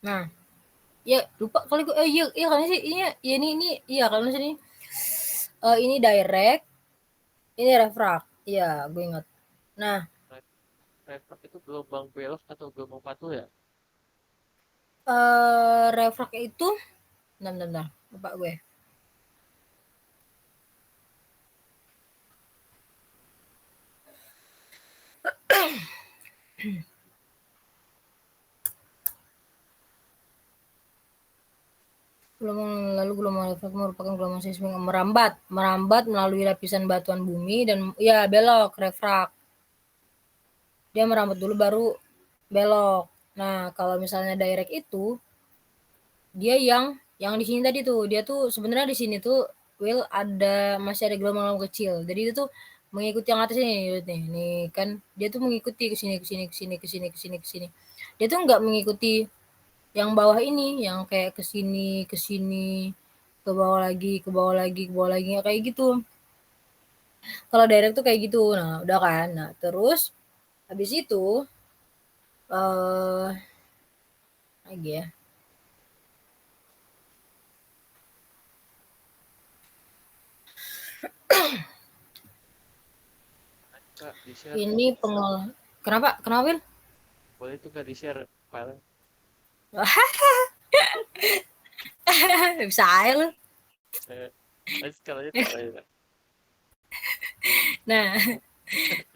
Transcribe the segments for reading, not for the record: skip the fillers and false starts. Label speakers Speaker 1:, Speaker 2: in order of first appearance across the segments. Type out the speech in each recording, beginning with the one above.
Speaker 1: Nah, ya lupa kali gue, iya kan sih, ini iya kalau sini ini direct, ini refrak, iya gue ingat. Nah,
Speaker 2: Refrak itu gelombang belok atau gelombang patuh ya?
Speaker 1: refrak itu, bentar, lupa gue. Gelombang refrak merupakan gelombang seismik merambat melalui lapisan batuan bumi dan ya belok refrak. Dia merambat dulu baru belok. Nah, kalau misalnya direct itu dia yang di sini tadi tuh, dia tuh sebenarnya di sini tuh Will masih ada gelombang kecil. Jadi itu tuh mengikuti yang atas ini nih. Nih kan dia tuh mengikuti ke sini ke sini ke sini ke sini ke sini ke sini. Dia tuh nggak mengikuti yang bawah ini, yang kayak ke sini ke bawah lagi, ke bawah lagi, ke bawah lagi, kayak gitu. Kalau direct tuh kayak gitu. Nah, udah kan. Nah, terus habis itu lagi ya.
Speaker 2: Kak, di-share
Speaker 1: Ini pengolah. Kenapa? Kenapa, Will?
Speaker 2: boleh tuh Kak di-share file.
Speaker 1: Bisa aja lu.
Speaker 2: Sekali aja tahu ya Kak.
Speaker 1: Nah,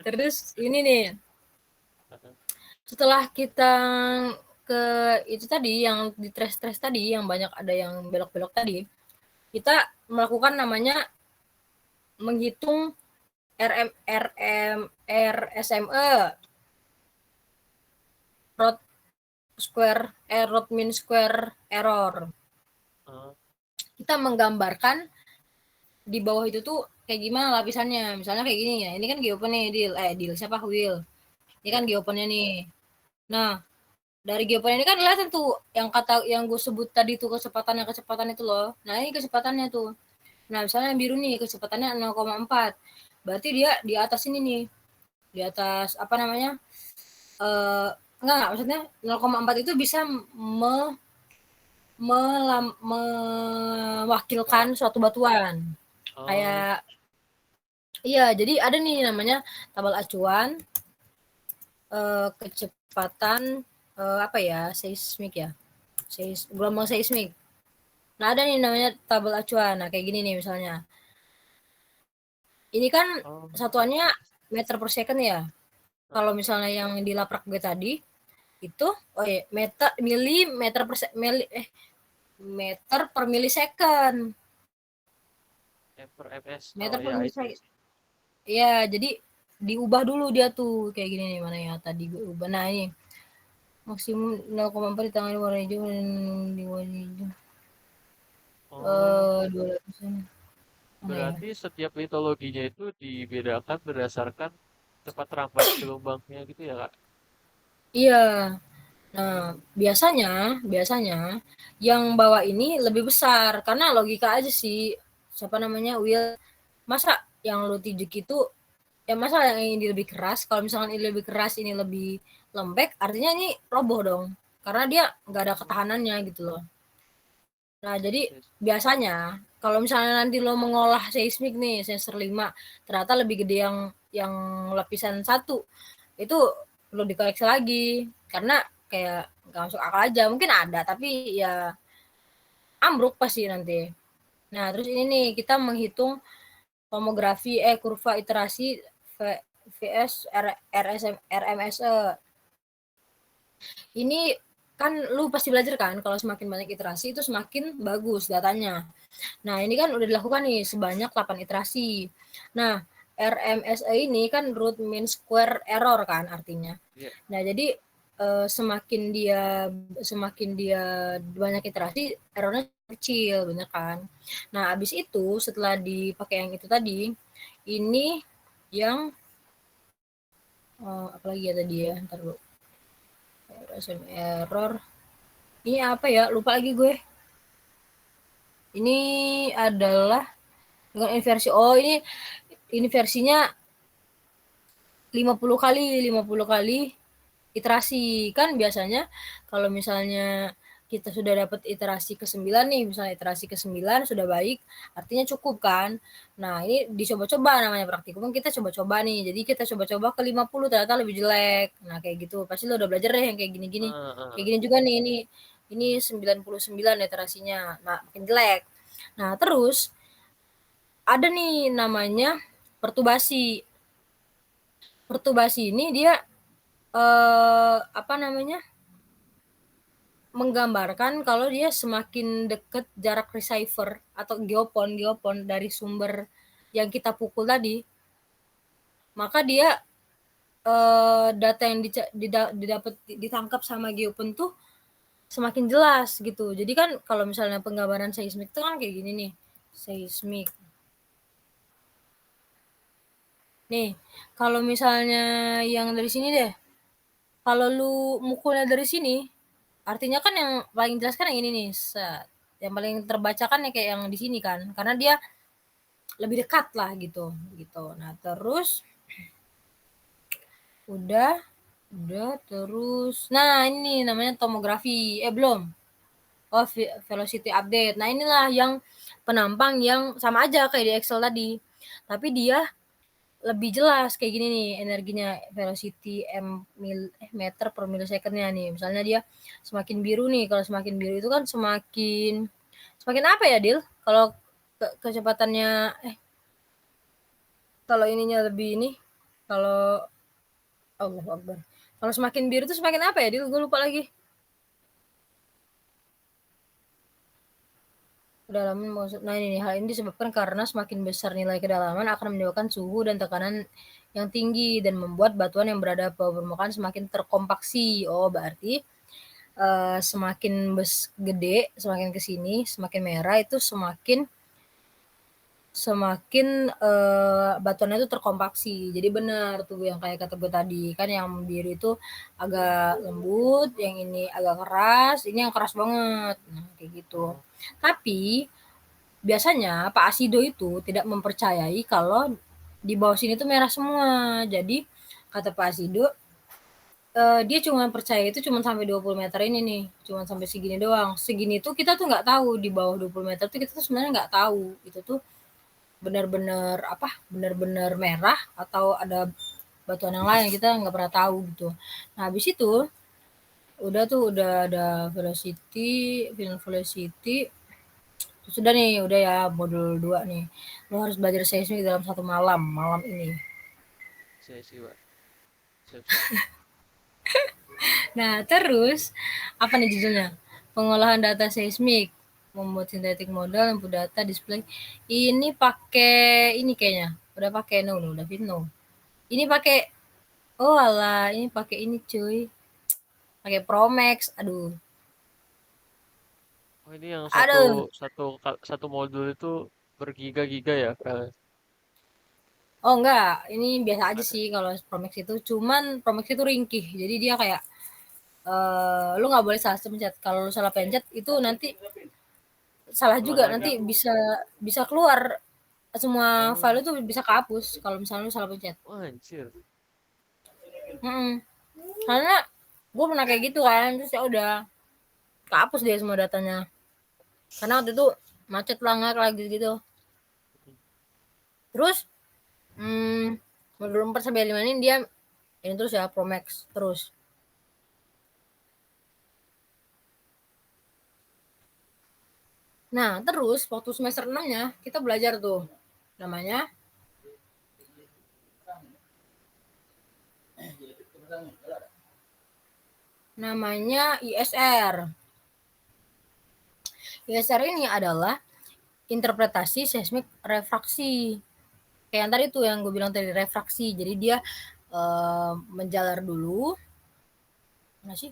Speaker 1: terus ini nih, setelah kita ke itu tadi yang di trace tadi yang banyak ada yang belok-belok tadi, kita melakukan namanya menghitung RSME, root mean square error. Kita menggambarkan di bawah itu tuh kayak gimana lapisannya. Misalnya kayak gini ya. Ini kan geopen nih, deal siapa Will. Ini kan geopennya nih. Nah, dari geopen ini kan kelihatan tuh yang kata yang gue sebut tadi tuh kecepatan itu loh. Nah, ini kecepatannya tuh. Nah, misalnya yang biru nih kecepatannya 0,4. Berarti dia di atas ini nih. Di atas apa namanya? Enggak, maksudnya 0,4 itu bisa mewakilkan suatu batuan. Kayak iya, jadi ada nih namanya tabel acuan kecepatan apa ya? Seismik ya. Gelombang seismik. Nah, ada nih namanya tabel acuan. Nah, kayak gini nih misalnya. Ini kan satuannya meter per second ya. Kalau misalnya yang di laprak gue tadi itu meter per milisecond.
Speaker 2: Per ms.
Speaker 1: Meter
Speaker 2: Oh
Speaker 1: per
Speaker 2: ya itu.
Speaker 1: milisecond. Iya, jadi diubah dulu dia tuh kayak gini nih, mana ya tadi gue ubah. Nah, ini maksimum 0,4 ditangani warna hijau dan di warna hijau. 200.
Speaker 2: Berarti setiap litologinya itu dibedakan berdasarkan cepat rambat gelombangnya gitu ya Kak?
Speaker 1: Iya. Nah, biasanya yang bawa ini lebih besar karena logika aja sih. Siapa namanya Will? Masa yang lu tijuk itu ya masa yang ini lebih keras? Kalau misalkan ini lebih keras, ini lebih lembek, artinya ini roboh dong. Karena dia nggak ada ketahanannya gitu loh. Nah, jadi biasanya kalau misalnya nanti lo mengolah seismik nih sensor 5 ternyata lebih gede yang lapisan 1, itu perlu dikoreksi lagi karena kayak nggak masuk akal aja. Mungkin ada tapi ya ambruk pasti nanti. Nah, terus ini nih kita menghitung tomografi kurva iterasi vs RMSE. Ini kan lu pasti belajar kan kalau semakin banyak iterasi itu semakin bagus datanya. Nah, ini kan udah dilakukan nih sebanyak 8 iterasi. Nah, RMSE ini kan root mean square error kan artinya. Nah, jadi semakin dia banyak iterasi, errornya kecil, bener kan? Nah, habis itu setelah dipakai yang itu tadi, ini yang apalagi ya tadi ya, ntar dulu. Error. Ini apa ya? Lupa lagi gue. Ini adalah dengan inversi. Oh, ini versinya 50 kali iterasi. Kan biasanya kalau misalnya kita sudah dapat iterasi ke-9 nih, misalnya iterasi ke-9 sudah baik, artinya cukup kan. Nah, ini dicoba-coba namanya praktikum, kita coba-coba nih. Jadi kita coba-coba ke 50 ternyata lebih jelek. Nah, kayak gitu. Pasti lo udah belajar deh yang kayak gini-gini. Kayak gini juga nih ini 99 iterasinya. Nah, makin jelek. Nah, terus ada nih namanya pertubasi. Pertubasi ini dia apa namanya? Menggambarkan kalau dia semakin dekat jarak receiver atau geopon dari sumber yang kita pukul tadi, maka dia data yang ditangkap sama geopon tuh semakin jelas gitu. Jadi kan kalau misalnya penggambaran seismik itu kan kayak gini nih, seismik. Nih, kalau misalnya yang dari sini deh, kalau lu mukulnya dari sini, artinya kan yang paling jelas kan yang ini nih, set. Yang paling terbaca kan ya kayak yang di sini kan, karena dia lebih dekat lah gitu. Nah, terus udah terus. Nah, ini namanya tomografi. Belum. Oh, velocity update. Nah, inilah yang penampang yang sama aja kayak di Excel tadi. Tapi dia lebih jelas kayak gini nih energinya, velocity meter per milisecondnya nih. Misalnya dia semakin biru nih, kalau semakin biru itu kan semakin apa ya, Dil? Kalau kecepatannya kalau ininya lebih ini, kalau Allahu Akbar. Kalau semakin biru itu semakin apa ya, Dil? Gue lupa lagi. Kedalaman maksud. Nah, ini hal ini disebabkan karena semakin besar nilai kedalaman akan menyebabkan suhu dan tekanan yang tinggi dan membuat batuan yang berada pada permukaan semakin terkompaksi. Oh, berarti semakin gede, semakin ke sini, semakin merah itu semakin batuannya itu terkompaksi. Jadi benar tuh yang kayak kata gue tadi, kan yang biru itu agak lembut, yang ini agak keras, ini yang keras banget. Nah, kayak gitu. Tapi biasanya Pak Asido itu tidak mempercayai kalau di bawah sini tuh merah semua. Jadi kata Pak Asido, dia cuma percaya itu cuma sampai 20 meter ini nih, cuma sampai segini doang. Segini tuh kita tuh nggak tahu, di bawah 20 meter tuh kita tuh sebenarnya nggak tahu itu tuh benar-benar merah atau ada batuan yang lain, kita nggak pernah tahu gitu. Nah, habis itu udah ada velocity, film velocity. Sudah nih, udah ya modul 2 nih. Lo harus belajar seismik dalam 1 malam ini.
Speaker 2: Saya sih, Pak. Siap-siap.
Speaker 1: Nah, terus apa nih judulnya? Pengolahan data seismik, membuat sintetik model, input data, display. Ini pakai ini kayaknya. Udah pakai udah fit no. Ini pakai oh alah, ini pakai ini cuy. Pakai Promax. Aduh.
Speaker 2: Oh, ini yang
Speaker 1: Aduh.
Speaker 2: satu modul itu bergiga-giga ya, Kak?
Speaker 1: Oh enggak, ini biasa aja
Speaker 2: Ada.
Speaker 1: sih kalau Promax itu. Cuman Promax itu ringkih. Jadi dia kayak lu nggak boleh salah pencet. Kalau lu salah pencet itu nanti salah
Speaker 2: Ulang
Speaker 1: juga,
Speaker 2: lagi.
Speaker 1: nanti bisa bisa keluar semua
Speaker 2: Oh,
Speaker 1: file itu bisa kehapus kalau misalnya lu salah pencet.
Speaker 2: oh anjir.
Speaker 1: Karena gue pernah kayak gitu kan, terus ya udah kehapus dia semua datanya. Karena waktu itu macet lah lagi gitu. Terus modul 4 sampai 5 ini dia ini terus ya Promax terus. Nah, terus waktu semester 6-nya kita belajar tuh namanya ISR. ISR ini adalah interpretasi seismik refraksi. Kayak yang tadi tuh yang gue bilang tadi, refraksi. Jadi dia menjalar dulu. Mana sih?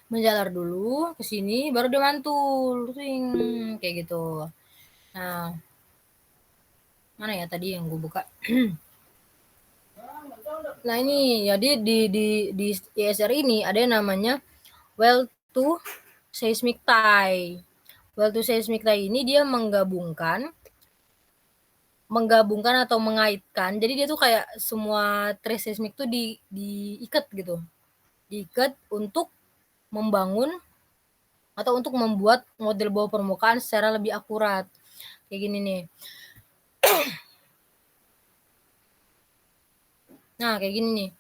Speaker 1: Menjalar dulu ke sini baru dia mantul. Kayak gitu. Nah, mana ya tadi yang gue buka? Nah, ini jadi di ISR ini ada yang namanya well to seismic tie. Well to seismic tie ini dia menggabungkan atau mengaitkan. Jadi dia tuh kayak semua trace seismik tuh diikat gitu. Diikat untuk membangun atau untuk membuat model bawah permukaan secara lebih akurat. Kayak gini nih. Nah, kayak gini nih.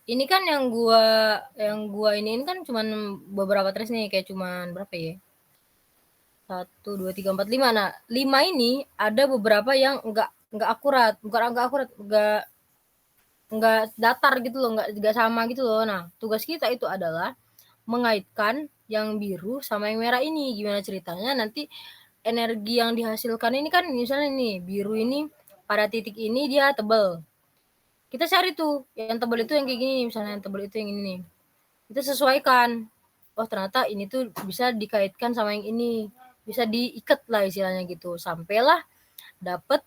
Speaker 1: Ini kan yang gua iniin kan cuman beberapa trace nih, kayak cuman berapa ya? 1, 2, 3, 4, 5. Nah, 5 ini ada beberapa yang enggak akurat, bukan enggak akurat, enggak datar gitu loh, enggak sama gitu loh. Nah, tugas kita itu adalah mengaitkan yang biru sama yang merah ini. Gimana ceritanya nanti energi yang dihasilkan ini kan misalnya nih, biru ini pada titik ini dia tebal. Kita cari tuh yang tebal itu yang kayak gini, misalnya yang tebal itu yang ini nih. Kita sesuaikan. Oh, ternyata ini tuh bisa dikaitkan sama yang ini. Bisa diikat lah istilahnya gitu. Sampailah dapet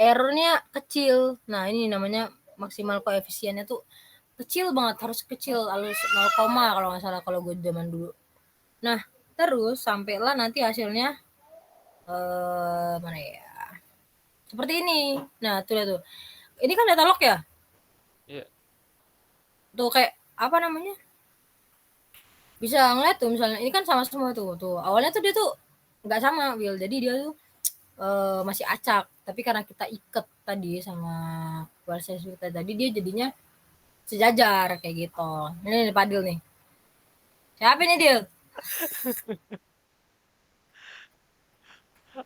Speaker 1: errornya kecil. Nah, ini namanya maksimal koefisiennya tuh kecil banget, harus kecil, halus 0, kalau nggak salah kalau gue zaman dulu. Nah, terus sampailah nanti hasilnya mana ya? Seperti ini. Nah, tuh tuh. Ini kan data log ya?
Speaker 2: Iya.
Speaker 1: Tuh kayak apa namanya? Bisa ngeliat tuh misalnya ini kan sama semua tuh. Awalnya tuh dia tuh nggak sama, Will. Jadi dia tuh masih acak. Tapi karena kita ikat tadi sama kualitas kita tadi, dia jadinya sejajar kayak gitu. Ini nih Padil nih. Siapa nih Dil?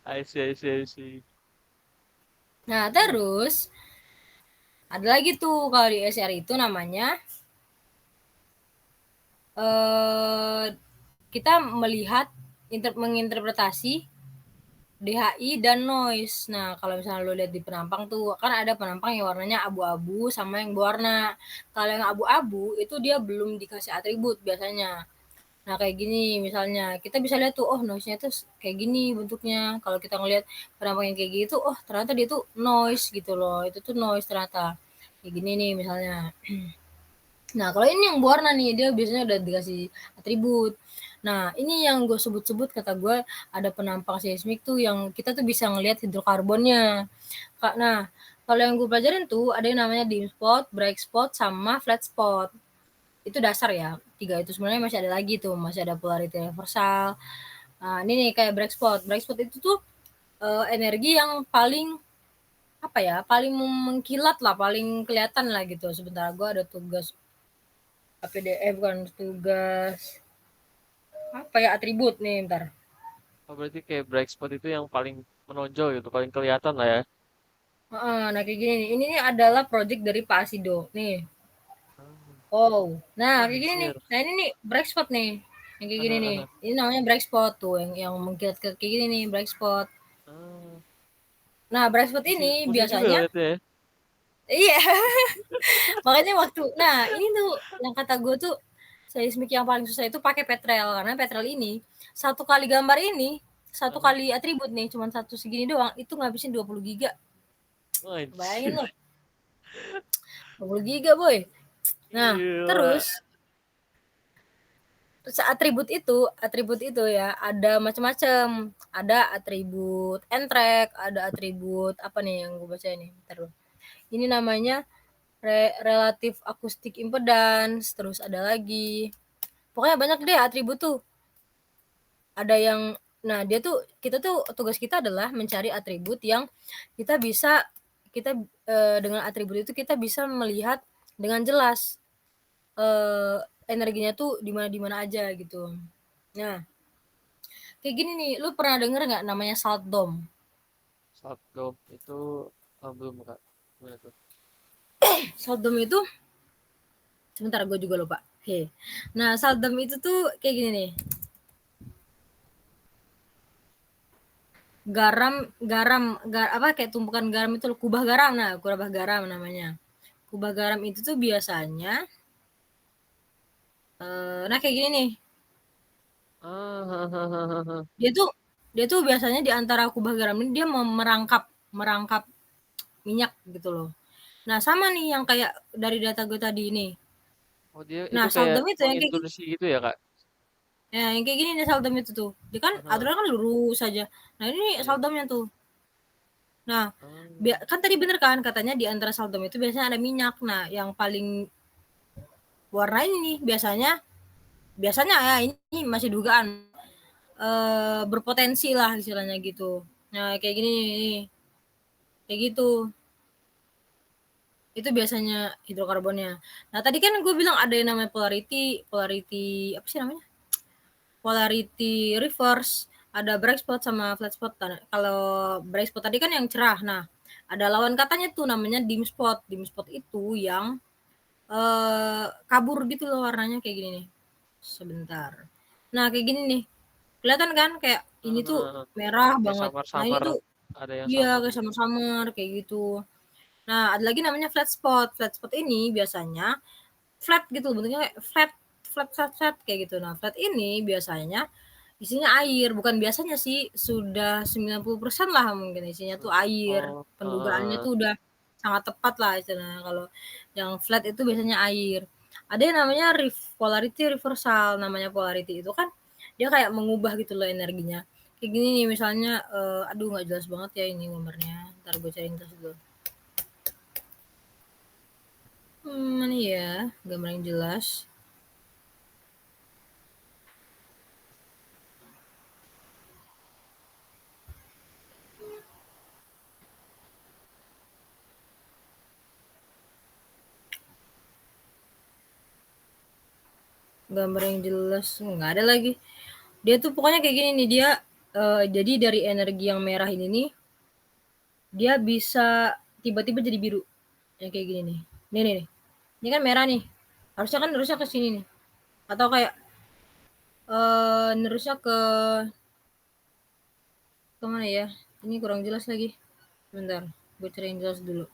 Speaker 2: I see, I see, I see.
Speaker 1: Nah, terus ada lagi tuh kalau di SR itu namanya kita melihat menginterpretasi DHI dan noise. Nah, kalau misalnya lo lihat di penampang tuh, kan ada penampang yang warnanya abu-abu sama yang berwarna. Kalau yang abu-abu itu dia belum dikasih atribut biasanya. Nah, kayak gini misalnya, kita bisa lihat tuh, oh noise-nya tuh kayak gini bentuknya. Kalau kita ngelihat penampang yang kayak gitu, oh ternyata dia tuh noise gitu loh. Itu tuh noise ternyata. Kayak gini nih misalnya. Nah, kalau ini yang berwarna nih, dia biasanya udah dikasih atribut. Nah, ini yang gue sebut-sebut, kata gue ada penampang seismik tuh yang kita tuh bisa ngelihat hidrokarbonnya. Nah, kalau yang gue pelajarin tuh ada yang namanya dim spot, bright spot, sama flat spot. Itu dasar ya. 3 itu sebenarnya masih ada lagi tuh, masih ada polarity reversal. Nah, ini nih kayak bright spot. Bright spot itu tuh energi yang paling apa ya, paling mengkilat lah, paling kelihatan lah gitu. Sebentar gue ada tugas APDF, bukan tugas apa ya, atribut nih ntar.
Speaker 2: Oh, berarti kayak bright spot itu yang paling menonjol gitu, paling kelihatan lah ya.
Speaker 1: Nah kayak gini nih, ini nih adalah project dari Pak Asido nih.
Speaker 2: Ah,
Speaker 1: Oh, nah kayak gini nih,
Speaker 2: anjir.
Speaker 1: nah ini nih bright spot nih, yang kayak gini nih, ini namanya bright spot tuh, yang mengkilat kayak gini nih bright spot.
Speaker 2: Ah,
Speaker 1: Nah bright spot
Speaker 2: pusing,
Speaker 1: ini
Speaker 2: pusing juga
Speaker 1: biasanya,
Speaker 2: liatnya ya.
Speaker 1: iya, makanya nah ini tuh yang kata gue tuh seismik yang paling susah itu pakai petrel, karena petrel ini satu kali gambar ini, satu
Speaker 2: Heeh.
Speaker 1: kali atribut nih, cuma satu segini doang, itu ngabisin 20 giga. Bayangin
Speaker 2: Anjir.
Speaker 1: loh, 20 giga boy. Nah,
Speaker 2: Gila.
Speaker 1: terus atribut itu ya ada macam-macam. Ada atribut entrek, ada atribut apa nih yang gue baca ini. Terus ini namanya relatif akustik impedance, terus ada lagi. Pokoknya banyak deh atribut tuh. Ada yang nah dia tuh kita tuh tugas kita adalah mencari atribut yang kita dengan atribut itu kita bisa melihat dengan jelas energinya tuh di mana aja gitu. Nah, kayak gini nih, lu pernah denger nggak namanya salt dome?
Speaker 2: Sabdom itu belum Kak. Gimana tuh?
Speaker 1: Salt dome itu, sebentar gue juga lupa. Oke. Nah, salt dome itu tuh kayak gini nih. Apa kayak tumpukan garam itu, kubah garam. Nah, kubah garam namanya. Kubah garam itu tuh biasanya nah kayak gini nih.
Speaker 2: Ah,
Speaker 1: Dia tuh dia tuh biasanya di antara kubah garam ini dia merangkap minyak gitu loh. Nah, sama nih yang kayak dari data gue tadi ini.
Speaker 2: Oh, dia itu
Speaker 1: Nah,
Speaker 2: kayak
Speaker 1: saldem itu yang kayak gini.
Speaker 2: mengintrusi gitu ya, Kak?
Speaker 1: Ya, yang kayak gini nih saldem itu tuh. Dia kan aturan kan lurus saja. Nah, ini
Speaker 2: Iya.
Speaker 1: saldemnya tuh. Nah,
Speaker 2: Ah,
Speaker 1: kan tadi bener kan katanya di antara saldem itu biasanya ada minyak. Nah, yang paling warna ini nih biasanya biasanya ya ini masih dugaan. berpotensi lah istilahnya gitu. Nah kayak gini nih, kayak gitu. Itu biasanya hidrokarbonnya. Nah tadi kan gue bilang ada yang namanya polarity apa sih namanya? Polarity reverse, ada bright spot sama flat spot. Kalau bright spot tadi kan yang cerah. Nah, ada lawan katanya tuh namanya dim spot. Dim spot itu yang kabur gitu loh warnanya kayak gini nih. Sebentar. Nah, kayak gini nih. Kelihatan kan kayak ini tuh merah
Speaker 2: Kayak
Speaker 1: banget. Nah, ini
Speaker 2: samar-samar,
Speaker 1: tuh
Speaker 2: ada yang
Speaker 1: iya
Speaker 2: samar
Speaker 1: kayak
Speaker 2: gitu.
Speaker 1: samar-samar kayak gitu. Nah, ada lagi namanya flat spot. Flat spot ini biasanya flat gitu bentuknya kayak flat flat flat flat kayak gitu. Nah, flat ini biasanya isinya air, bukan biasanya sih, sudah 90% lah mungkin isinya tuh air.
Speaker 2: Oh,
Speaker 1: Pendugaannya tuh udah sangat tepat lah istilahnya kalau yang flat itu biasanya air. Ada yang namanya polarity reversal, namanya polarity itu kan dia kayak mengubah gitu loh energinya. Kayak gini nih misalnya, aduh nggak jelas banget ya ini gambarnya. Ntar gue cariin tas dulu. Mana ya gambar yang jelas. Gambar yang jelas nggak ada lagi. Dia tuh pokoknya kayak gini nih, dia jadi dari energi yang merah ini nih dia bisa tiba-tiba jadi biru yang kayak gini nih. Nih ini kan merah nih, harusnya ke sini nih, atau kayak nerusnya ke mana ya, ini kurang jelas lagi, bentar gue cari yang jelas dulu.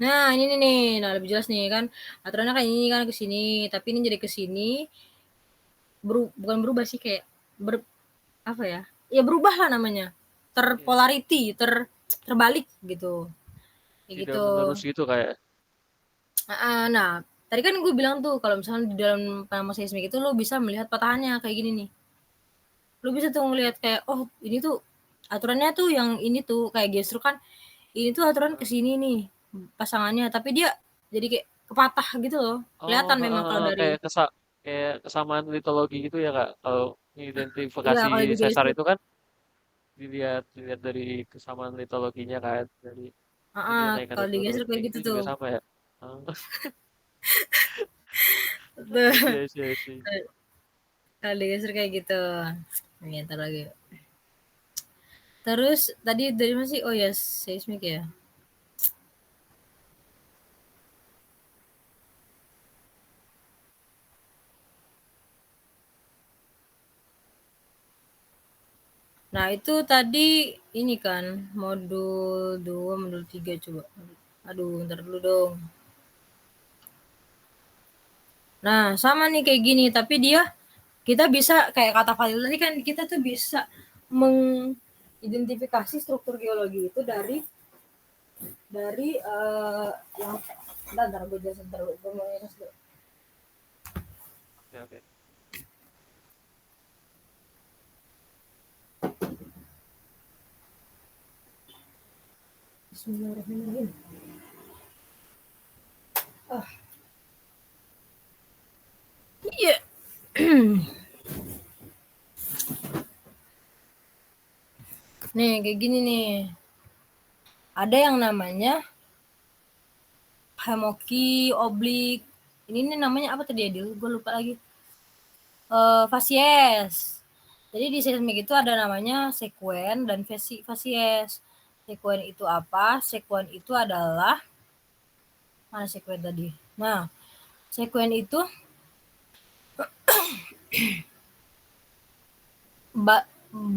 Speaker 1: Nah ini nih, nah lebih jelas nih kan aturannya kan ini kan ke sini, tapi ini jadi ke sini, bukan berubah sih, kayak apa ya, ya berubah lah namanya,
Speaker 2: iya.
Speaker 1: terpolarity, terbalik gitu, kayak
Speaker 2: Tidak
Speaker 1: gitu.
Speaker 2: menerus gitu kayak.
Speaker 1: Nah tadi kan gue bilang tuh kalau misalnya di dalam pengalaman seismik itu lo bisa melihat patahannya kayak gini nih, lo bisa tuh ngelihat kayak oh ini tuh aturannya tuh yang ini tuh kayak geostruk kan, ini tuh aturan kesini nih pasangannya, tapi dia jadi kayak kepatah gitu loh,
Speaker 2: Oh,
Speaker 1: kelihatan memang kalau dari,
Speaker 2: kayak kesamaan litologi gitu ya Kak. Kalau
Speaker 1: iya
Speaker 2: identifikasi
Speaker 1: kalau di
Speaker 2: sesar
Speaker 1: geostruk,
Speaker 2: itu kan dilihat dari kesamaan litologinya kan, dari video naik atau
Speaker 1: kalau di
Speaker 2: turun
Speaker 1: geostruk kayak
Speaker 2: kayak
Speaker 1: gitu
Speaker 2: gitu
Speaker 1: tuh.
Speaker 2: juga sama ya. Oh,
Speaker 1: Tuh,
Speaker 2: I see, I see, I see.
Speaker 1: kalau di geostruk kayak gitu. Ini ntar lagi. Terus tadi dari mana sih? Oh ya, seismik ya. Nah, itu tadi ini kan modul 2, modul 3 coba. Aduh, ntar dulu dong. Nah, sama nih kayak gini, tapi dia kita bisa kayak kata Fadil tadi kan kita tuh bisa mengidentifikasi struktur geologi itu dari yang bentar gue jelasin terus. Gue mau ngeres dulu.
Speaker 2: Oke, oke.
Speaker 1: Bismillahirrahmanirrahim. Ah, iya. Nih, kayak gini nih. Ada yang namanya hemoki, oblik. Ini nih namanya apa tadi ya, Dil? Gue lupa lagi. Fasies. Jadi di seismik itu ada namanya sekuen dan fasies. Sekuen itu apa? Sekuen itu adalah mana sekuen tadi? Nah, sekuen itu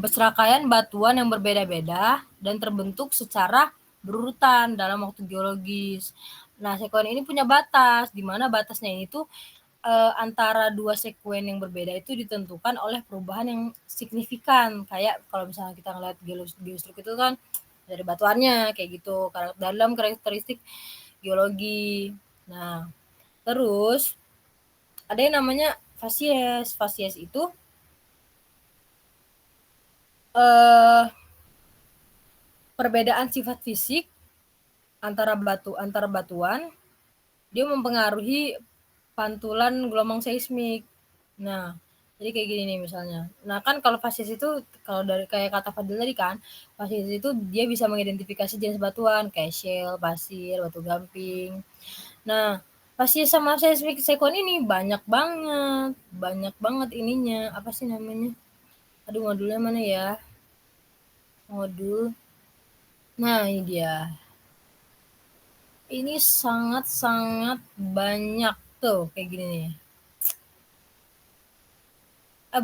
Speaker 1: serangkaian batuan yang berbeda-beda dan terbentuk secara berurutan dalam waktu geologis. Nah, sekuen ini punya batas, di mana batasnya ini tuh antara dua sekuen yang berbeda itu ditentukan oleh perubahan yang signifikan. Kayak kalau misalnya kita ngeliat geostruk itu kan dari batuannya kayak gitu, dalam karakteristik geologi. Nah, terus ada yang namanya fasies. Fasies itu eh, perbedaan sifat fisik antara batuan, dia mempengaruhi pantulan gelombang seismik. Nah, Jadi kayak gini nih misalnya. Nah kan kalau facies itu kalau dari kayak kata Fadil tadi kan, facies itu dia bisa mengidentifikasi jenis batuan kayak shale, pasir, batu gamping. Nah, facies sama seismic second ini banyak banget ininya. Apa sih namanya? Aduh modulnya mana ya? Modul. Nah ini dia. Ini sangat-sangat banyak tuh kayak gini nih.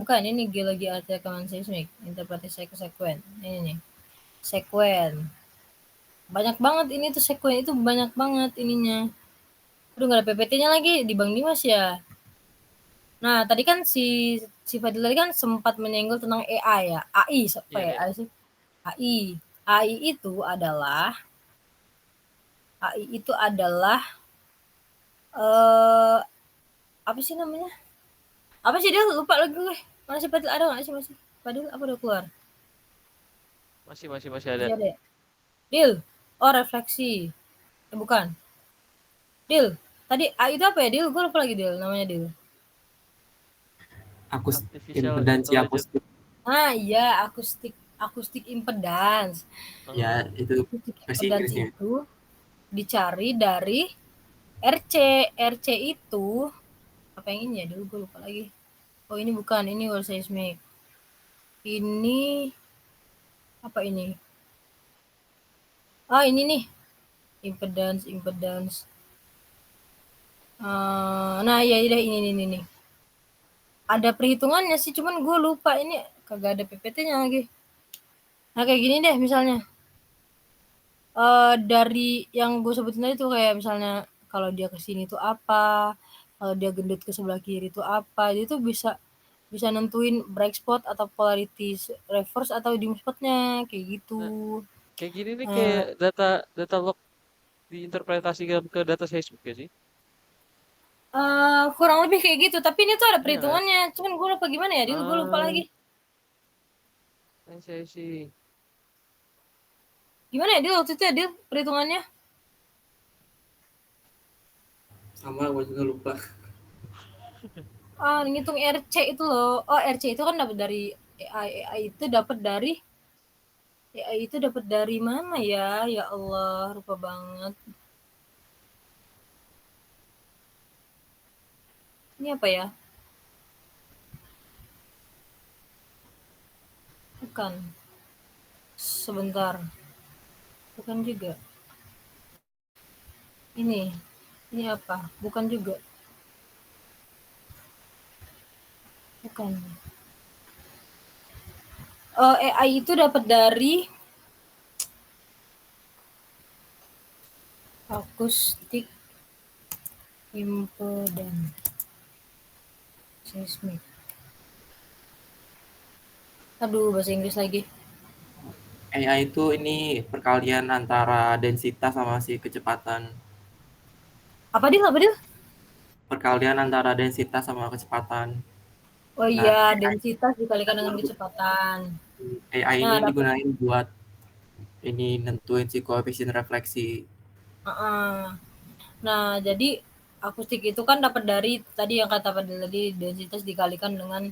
Speaker 1: Bukan ini geologi artikel seismik, interpretasi sekuen. Ini nih. Sekuen. Banyak banget ini tuh sekuen itu banyak banget ininya. Aduh nggak ada PPT-nya lagi di Bang Dimas ya. Nah tadi kan si Fadil tadi kan sempat menyinggung tentang AI ya. AI apa
Speaker 2: Iya,
Speaker 1: ya
Speaker 2: iya.
Speaker 1: AI sih? AI. AI itu adalah AI itu adalah eh apa sih namanya? Apa sih dia lupa lagi gue. Mana sih Fadil ada nggak sih masih? Fadil apa udah keluar?
Speaker 2: Masih ada.
Speaker 1: Masih ada ya? Dil. Oh refleksi. Bukan. Dil. Tadi AI itu apa ya Dil? Gue lupa lagi Dil namanya Dil.
Speaker 2: Artificial
Speaker 3: Impedansi
Speaker 2: intelligence.
Speaker 3: akustik.
Speaker 1: Ah iya akustik akustik impedance.
Speaker 3: Ya,
Speaker 2: Oh,
Speaker 3: itu
Speaker 1: Akustik
Speaker 3: versi
Speaker 1: impedance
Speaker 3: Inggrisnya.
Speaker 1: itu dicari dari RC. RC itu apa yang ini ya dulu gue lupa lagi. Oh ini bukan, ini World Seismic. Ini apa ini? Ah ini nih, impedance, impedance. Nah iya deh ini nih. Ada perhitungannya sih, cuman gue lupa ini kagak ada PPT-nya lagi. Nah kayak gini deh misalnya. Dari yang gue sebutin tadi tuh kayak misalnya kalau dia ke sini tuh apa, kalau dia gendut ke sebelah kiri tuh apa, dia tuh bisa bisa nentuin bright spot atau polarity reverse atau dim spotnya kayak gitu.
Speaker 2: nah, kayak gini nih kayak
Speaker 1: Nah,
Speaker 2: data data log diinterpretasikan ke data seismik ya sih?
Speaker 1: kurang lebih kayak gitu, tapi ini tuh ada
Speaker 2: Iya kan?
Speaker 1: perhitungannya, cuman gue lupa gimana ya, Dil, gue lupa
Speaker 2: Ah,
Speaker 1: lagi.
Speaker 2: I see.
Speaker 1: Gimana ya, Dil, waktu itu ya, Dil, perhitungannya?
Speaker 3: Sama, gue juga lupa.
Speaker 1: Ngitung RC itu loh. Oh, RC itu kan dapat dari AI. AI itu dapat dari AI itu dapat dari mana ya? Ya Allah, lupa banget. Ini apa ya? Bukan. Sebentar. Bukan juga. Ini. Ini apa? Bukan juga. Bukan. AI itu dapat dari akustik dan seismik. Aduh, bahasa Inggris lagi.
Speaker 3: AI itu ini perkalian antara densitas sama si kecepatan.
Speaker 1: Apa Dil? Apa Dil?
Speaker 3: Perkalian antara densitas sama kecepatan.
Speaker 1: Oh
Speaker 3: Nah,
Speaker 1: iya, densitas dikalikan dengan kecepatan.
Speaker 3: AI
Speaker 1: Nah,
Speaker 3: ini
Speaker 1: dapat.
Speaker 3: digunain buat ini nentuin si koefisien refleksi.
Speaker 1: Nah, jadi akustik itu kan dapat dari tadi yang kata Fadil tadi densitas dikalikan dengan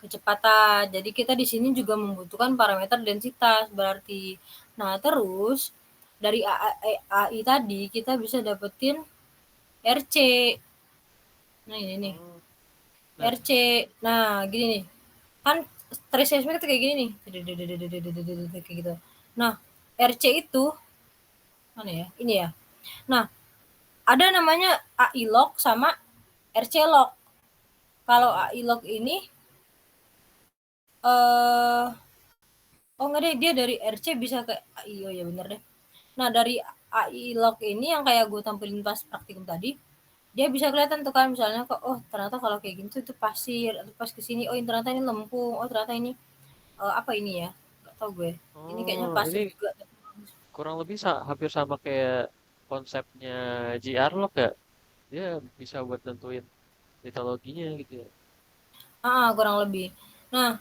Speaker 1: kecepatan. Jadi kita di sini juga membutuhkan parameter densitas berarti. Nah, terus dari AI tadi kita bisa dapetin RC. Nah, ini nih.
Speaker 2: Oh, nah,
Speaker 1: RC. Nah, gini nih. Kan trace seismik itu kayak gini nih. Kayak gitu. Nah, RC itu mana ya? Ini ya. Nah, ada namanya AI log sama RC log. Kalau
Speaker 2: mm,
Speaker 1: AI log ini eh oh enggak deh dia dari RC bisa ke AI. Oh ya bener deh. Nah, dari AI log ini yang kayak gue tampilin pas praktikum tadi, dia bisa kelihatan tuh kan misalnya kok oh ternyata kalau kayak gini tuh itu pasir, atau pas kesini oh ternyata ini lempung, oh ternyata ini apa ini ya? Gak tau gue. Ini kayaknya
Speaker 2: oh,
Speaker 1: pasir
Speaker 2: ini
Speaker 1: juga.
Speaker 2: kurang lebih hampir sama kayak konsepnya GR log ya. Dia bisa buat tentuin mitologinya gitu ya.
Speaker 1: Kurang lebih. Nah,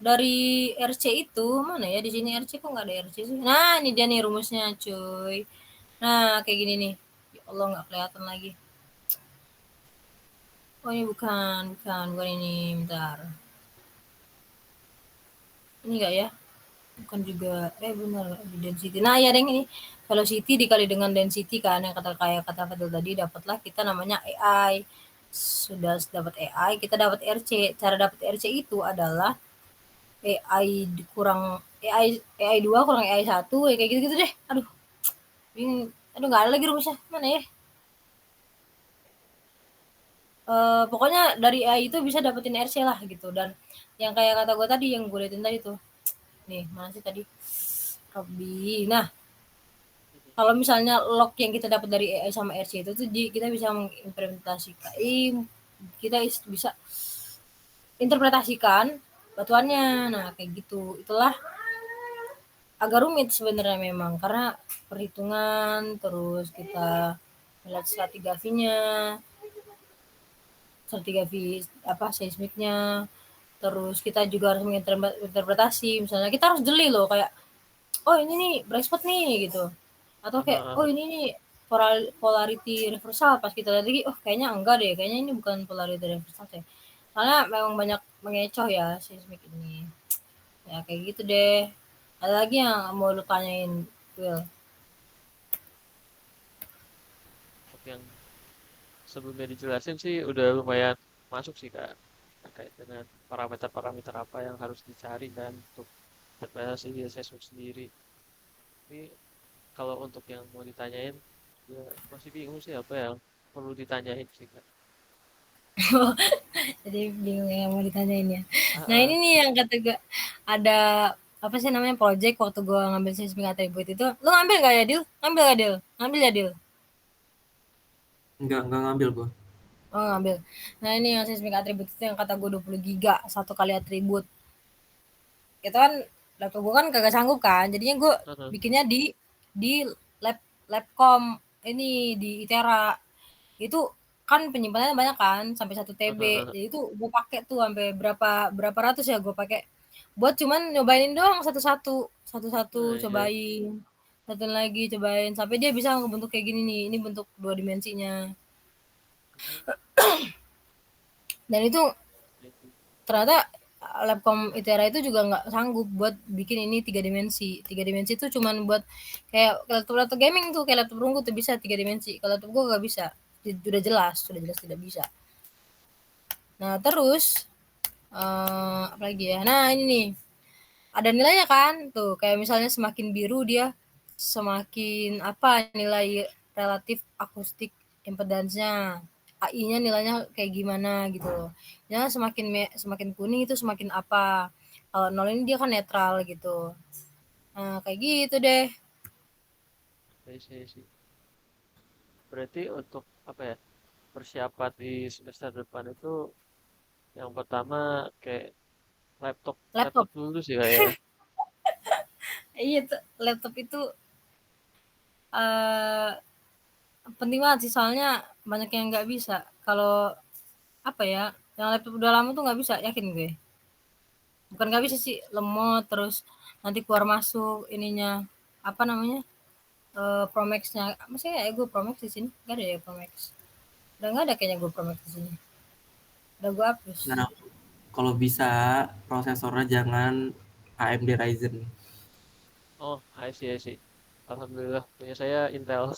Speaker 1: dari RC itu mana ya di sini RC kok nggak ada RC sih? Nah, ini dia nih rumusnya, cuy. Nah, kayak gini nih. Ya Allah nggak kelihatan lagi. Oh ini bukan ini, bentar. ini enggak ya? Bukan juga benar density. Nah, ya yang ini velocity dikali dengan density kan yang kata Fadil tadi, dapatlah kita namanya AI. Sudah dapat AI, kita dapat RC. Cara dapat RC itu adalah AI kurang AI 2 kurang AI 1 kayak gitu-gitu deh. Aduh. Bingung. Aduh enggak ada lagi rumusnya. Mana ya? Pokoknya dari AI itu bisa dapetin RC lah gitu, dan yang kayak kata gue tadi yang gue liatin tadi tuh, nih mana sih tadi Robby. Nah, kalau misalnya log yang kita dapat dari AI sama RC itu tuh kita bisa mengimplementasikan, kita bisa interpretasikan batuannya. Nah kayak gitu, itulah agak rumit sebenarnya memang karena perhitungan, terus kita melihat stratigrafi apa seismiknya, terus kita juga harus menginterpretasi, misalnya kita harus jeli loh kayak oh ini nih bright spot nih gitu, atau kayak oh ini nih polarity reversal, pas kita lihat lagi oh kayaknya enggak deh, kayaknya ini bukan polarity reversal deh, karena memang banyak mengecoh ya seismik ini. Ya kayak gitu deh. Ada lagi yang mau lu tanyain, Will?
Speaker 2: Yang sebelumnya dijelasin sih udah lumayan masuk sih Kak, terkait dengan parameter-parameter apa yang harus dicari kan untuk interpretasi seismik sendiri. Tapi kalau untuk yang mau ditanyain, ya masih bingung sih apa yang perlu ditanyain sih Kak.
Speaker 1: Jadi bingung yang mau ditanyain ya.
Speaker 2: Ah,
Speaker 1: Nah ini
Speaker 2: ah.
Speaker 1: nih yang kata gue, ada apa sih namanya project waktu gue ngambil seismik attribute itu, lu ngambil nggak ya Dil? Ngambil nggak Dil? Ngambil ya Dil?
Speaker 3: Enggak ngambil gue.
Speaker 1: Oh ngambil. Nah ini yang seismik attribute itu yang kata gue 20 giga satu kali atribut. Itu kan laptop gue kan kagak sanggup kan, jadinya gue bikinnya di lab labcom ini di Itera. Itu kan penyimpanannya banyak kan sampai 1 TB. Jadi itu gue pakai tuh sampai berapa berapa ratus ya gue pakai buat cuman nyobain doang satu-satu, satu-satu
Speaker 2: Nah, iya.
Speaker 1: cobain, satu lagi cobain sampai dia bisa ngebentuk kayak gini nih. Ini bentuk 2 dimensinya. Dan itu ternyata Labcom Itera itu juga nggak sanggup buat bikin ini 3 dimensi. 3 dimensi itu cuman buat kayak laptop gaming tuh, kayak laptop Runggu tuh bisa 3 dimensi. Kalau laptop gue nggak bisa. Sudah jelas tidak bisa. Nah terus apa lagi ya? Nah ini nih ada nilainya kan tuh, kayak misalnya semakin biru dia semakin apa nilai relatif akustik impedance-nya, AI-nya nilainya kayak gimana gitu loh. Ya semakin kuning itu semakin apa. Kalau nol ini dia kan netral gitu. Nah kayak gitu deh.
Speaker 2: Iya sih. Berarti untuk apa ya, persiapan di semester depan itu yang pertama kayak laptop
Speaker 1: Laptop.
Speaker 2: dulu sih Kak ya.
Speaker 1: Iya tuh laptop itu uh, penting banget sih, soalnya banyak yang nggak bisa. Kalau apa ya, yang laptop udah lama tuh nggak bisa, yakin gue. Bukan nggak bisa sih, lemot terus nanti keluar masuk ininya apa namanya Promax-nya. Masih ya gue Promax di sini? Gak ada ya Promax. Udah nggak ada kayaknya gue Promax di sini. Udah gue hapus.
Speaker 3: Nah, kalau bisa prosesornya jangan AMD Ryzen.
Speaker 2: Oh, I see. Alhamdulillah punya saya Intel.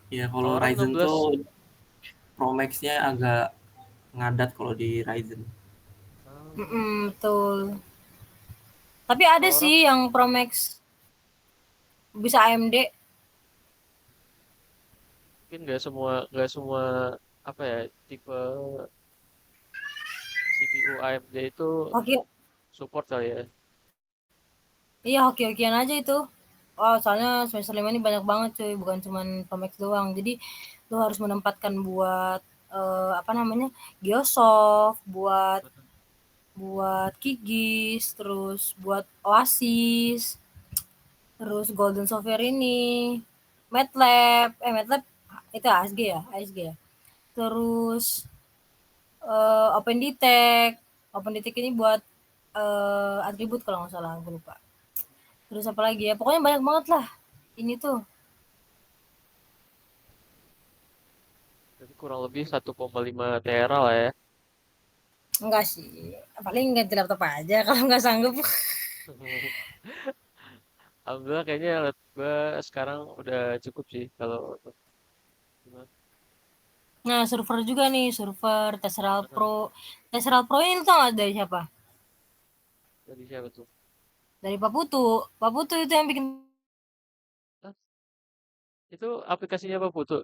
Speaker 3: Ya kalau
Speaker 2: Kalau orang
Speaker 3: Ryzen
Speaker 2: 16.
Speaker 3: tuh Pro Max-nya agak ngadat kalau di Ryzen.
Speaker 1: Betul. Tapi ada
Speaker 2: Kalau orang
Speaker 1: sih yang Promax bisa AMD.
Speaker 2: mungkin nggak semua apa ya, tipe CPU AMD itu
Speaker 1: Oke,
Speaker 2: support kali ya.
Speaker 1: iya hoki-hokian aja itu. Oh, soalnya semester 5 ini banyak banget cuy, bukan cuman Promax doang. Jadi lu harus menempatkan buat apa namanya? Geosoft, buat buat Kigis, terus buat Oasis, terus Golden Software ini, MATLAB itu ASG ya, ASG ya. Terus OpenDetect ini buat atribut kalau nggak salah, gue lupa. Terus apa lagi ya? Pokoknya banyak banget lah. Ini tuh
Speaker 2: Jadi kurang lebih 1,5 tera lah ya.
Speaker 1: Enggak sih, paling ganti laptop aja kalau nggak sanggup.
Speaker 2: Alhamdulillah kayaknya laptop gua sekarang udah cukup sih kalau untuk gimana.
Speaker 1: Nah, server juga nih, server Tesseract Pro. Tesseract Pro ini lu tau nggak dari siapa?
Speaker 2: Dari siapa tuh?
Speaker 1: Dari Pak Putu. Pak Putu itu yang bikin.
Speaker 2: Ah, itu aplikasinya apa Putu?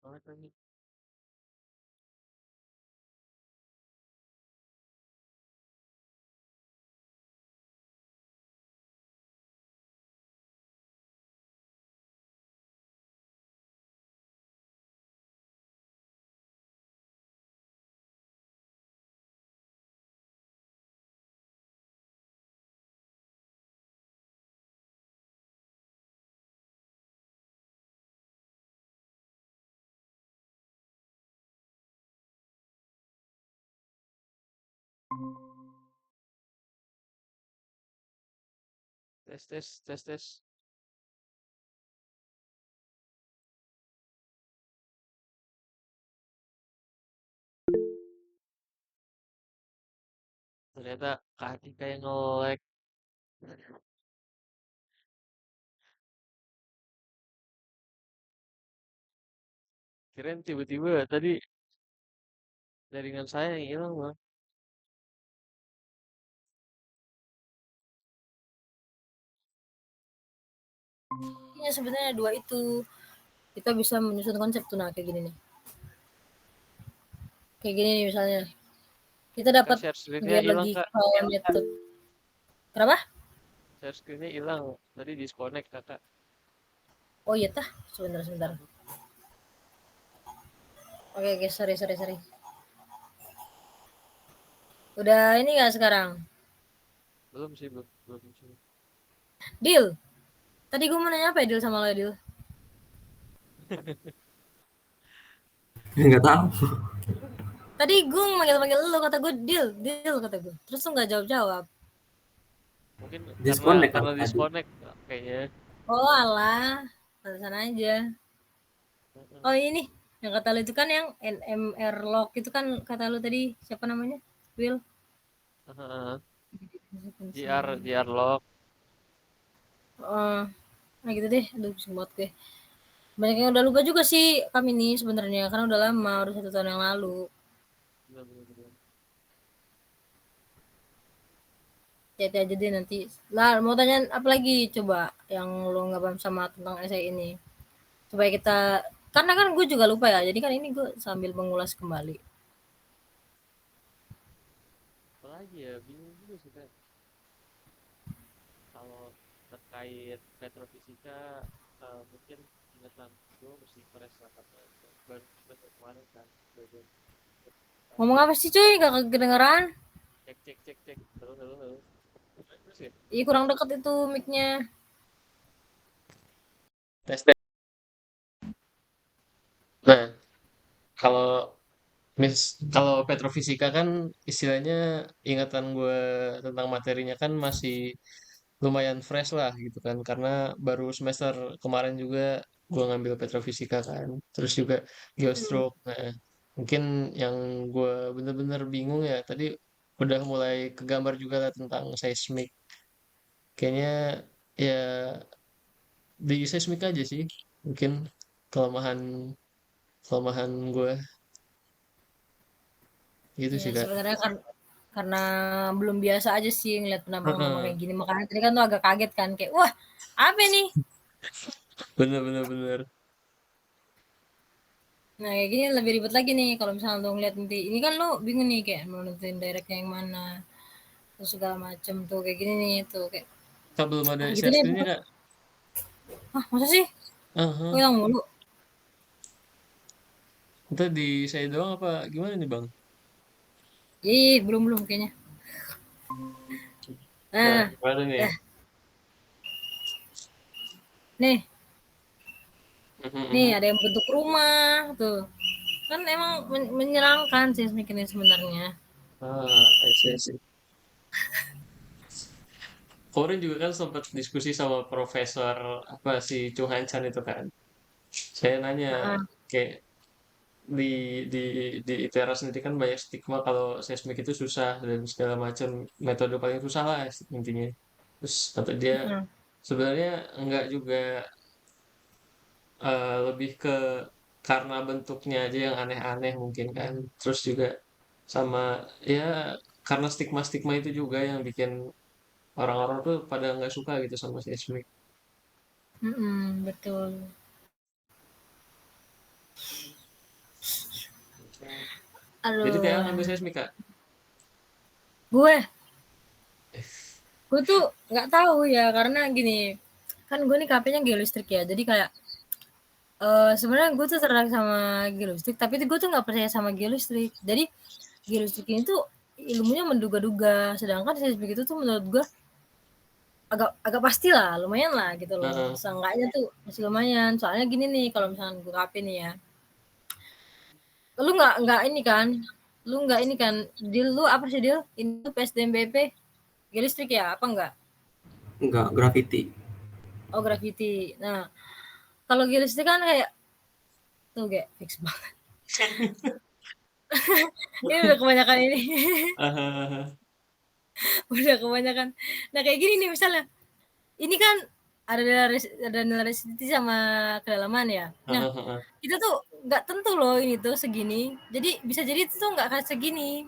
Speaker 2: Oh, ini. Tes tes tes tes. Ternyata kaki kayak nge-lag. Kirain tiba-tiba tadi jaringan saya yang hilang bang.
Speaker 1: Ya sebenarnya dua itu kita bisa menyusun konsep tuh, nah kayak gini nih. Kayak gini nih misalnya. Kita
Speaker 2: Kak
Speaker 1: dapat
Speaker 2: share screen-nya hilang kak.
Speaker 1: geological method. Kenapa?
Speaker 2: Share screen-nya hilang. Tadi disconnect kakak.
Speaker 1: Oh iya tah, sebentar sebentar. Oke oke, sorry sorry sorry. Udah ini nggak sekarang?
Speaker 2: Belum sih belum belum sih.
Speaker 1: Deal. Tadi gue mau nanya apa ya Deal sama lo ya Deal?
Speaker 3: Nggak tahu.
Speaker 1: Tadi gue manggil-manggil lo, kata gue Deal, Deal kata gue. Terus lo nggak jawab-jawab.
Speaker 2: Mungkin karena
Speaker 3: Disconnect kalau
Speaker 2: karena
Speaker 3: tadi.
Speaker 2: disconnect kayaknya.
Speaker 1: Oh alah, pantesan aja. Oh ini, yang kata lo itu kan yang NMR lock itu kan kata lo tadi siapa namanya? Will.
Speaker 2: JR lock.
Speaker 1: Oh, nah gitu deh. Aduh, pusing banget gue. Banyak yang udah lupa juga sih kami nih sebenarnya, karena udah lama, udah 1 tahun yang lalu.
Speaker 2: Bener, bener, bener.
Speaker 1: Hati aja deh nanti. Lah, mau tanya apa lagi coba yang lo nggak paham sama tentang essay ini? Supaya kita, karena kan gue juga lupa ya, jadi kan ini gue sambil mengulas kembali.
Speaker 2: Apalagi ya bingung juga sih kan. Kalau terkait petrofisika mungkin ingatan gue mesti fresh lah karena baru baru kemarin kan belajar.
Speaker 1: Ngomong apa sih cuy? Gak kedengeran?
Speaker 2: Cek cek cek cek halo halo halo. Terus ya?
Speaker 1: Ih, kurang deket itu mic-nya.
Speaker 2: Tes tes. Nah, kalau kalau petrofisika kan istilahnya ingatan gue tentang materinya kan masih lumayan fresh lah gitu kan karena baru semester kemarin juga gue ngambil petrofisika kan terus juga geostroke. Nah, mungkin yang gue bener-bener bingung ya tadi udah mulai kegambar juga lah tentang seismik kayaknya ya di seismik aja sih mungkin kelemahan kelemahan gue gitu
Speaker 1: Ya
Speaker 2: sih kak.
Speaker 1: sebenarnya kan karena belum biasa aja sih ngeliat penambang-penambang
Speaker 2: Heeh.
Speaker 1: kayak gini. Makanya tadi kan tuh agak kaget kan, kayak wah apa nih?
Speaker 2: Bener bener bener.
Speaker 1: Nah kayak gini lebih ribet lagi nih kalau misalnya lo ngeliat nanti. Ini kan lo bingung nih kayak mau nentuin directnya yang mana. Terus segala macem tuh kayak gini nih tuh kayak.
Speaker 2: Kak belum ada
Speaker 1: Ah gitu
Speaker 2: share
Speaker 1: deh.
Speaker 2: screen-nya kak.
Speaker 1: Hah masa sih? Kok
Speaker 2: Aha.
Speaker 1: hilang mulu?
Speaker 2: Kita di saya doang apa gimana nih bang?
Speaker 1: Ih belum belum kayaknya.
Speaker 2: Nah
Speaker 1: Nah,
Speaker 2: gimana nih?
Speaker 1: dah. Nih,
Speaker 2: Mhm,
Speaker 1: nih
Speaker 2: mhm.
Speaker 1: ada yang bentuk rumah tuh. Kan emang menyenangkan sih ini sebenarnya.
Speaker 2: Ah, I see, I see. kemarin juga kan sempat diskusi sama profesor apa si Chung Han Chan itu kan. Saya nanya
Speaker 1: Heeh,
Speaker 2: kayak di di di ITERA sendiri kan banyak stigma kalau seismik itu susah dan segala macam metode paling susah lah intinya. Terus kata dia
Speaker 1: heeh.
Speaker 2: sebenarnya enggak juga, lebih ke karena bentuknya aja yang aneh-aneh mungkin kan. Terus juga sama ya karena stigma-stigma itu juga yang bikin orang-orang tuh pada nggak suka gitu sama seismik.
Speaker 1: Mhm, betul.
Speaker 2: Jadi TA
Speaker 1: Aduh,
Speaker 2: ngambil seismik kak.
Speaker 1: gue gue tuh nggak tahu ya karena gini, kan gue nih KP-nya geolistrik ya, jadi kayak sebenarnya gue tuh tertarik sama geolistrik, tapi gue tuh nggak percaya sama geolistrik. Jadi geolistrik ini tuh ilmunya menduga-duga, sedangkan seismik itu tuh menurut gue agak agak pasti lah, lumayan lah gitu loh.
Speaker 2: Heeh.
Speaker 1: Seenggaknya tuh masih lumayan. Soalnya gini nih, kalau misalnya gue KP nih ya, lu nggak ini kan, lu nggak ini kan, deal lu apa sih deal? Ini tuh PSDMBP geolistrik ya, apa enggak?
Speaker 3: Enggak, graffiti.
Speaker 1: Oh gravity. Nah, kalau geolistrik kan kayak tuh kayak fix banget. Ini udah kebanyakan ini.
Speaker 2: Aha.
Speaker 1: Udah kebanyakan. Nah, kayak gini nih misalnya. Ini kan ada nilai resistisi sama kedalaman ya. Nah,
Speaker 2: Aha, aha.
Speaker 1: kita tuh nggak tentu loh ini tuh segini. Jadi bisa jadi itu tuh nggak akan segini.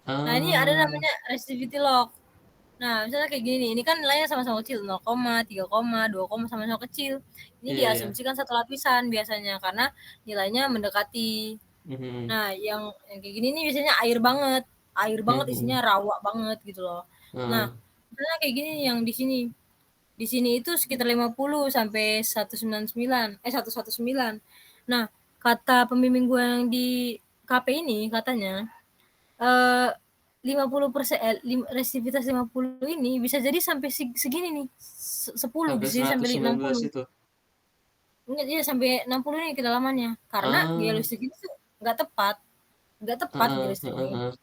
Speaker 1: Nah, ini ada
Speaker 2: Ah,
Speaker 1: namanya resistivity lock. Nah, misalnya kayak gini nih, ini kan nilainya sama-sama kecil, 0, 3, 2, sama-sama kecil. Ini
Speaker 2: iya iya.
Speaker 1: diasumsikan satu lapisan biasanya karena nilainya mendekati.
Speaker 2: Mhm,
Speaker 1: Nah, yang kayak gini nih biasanya air banget isinya
Speaker 2: mhm.
Speaker 1: rawa banget gitu loh. Nah,
Speaker 2: Heeh.
Speaker 1: misalnya kayak gini yang di sini. Di sini itu sekitar 50 sampai 199, 119. Nah, kata pembimbing gue yang di KP ini katanya eh 50% resistivitas 50 ini bisa jadi sampai segini nih. 10
Speaker 2: Sampai
Speaker 1: bisa jadi sampai
Speaker 2: 119
Speaker 1: 60.
Speaker 2: itu?
Speaker 1: Enggak, iya sampai 60 nih kedalamannya. Karena
Speaker 2: Ah,
Speaker 1: geologistik itu tuh nggak tepat. Nggak tepat
Speaker 2: heeh,
Speaker 1: geologistik
Speaker 2: heeh,
Speaker 1: ini.
Speaker 2: heeh.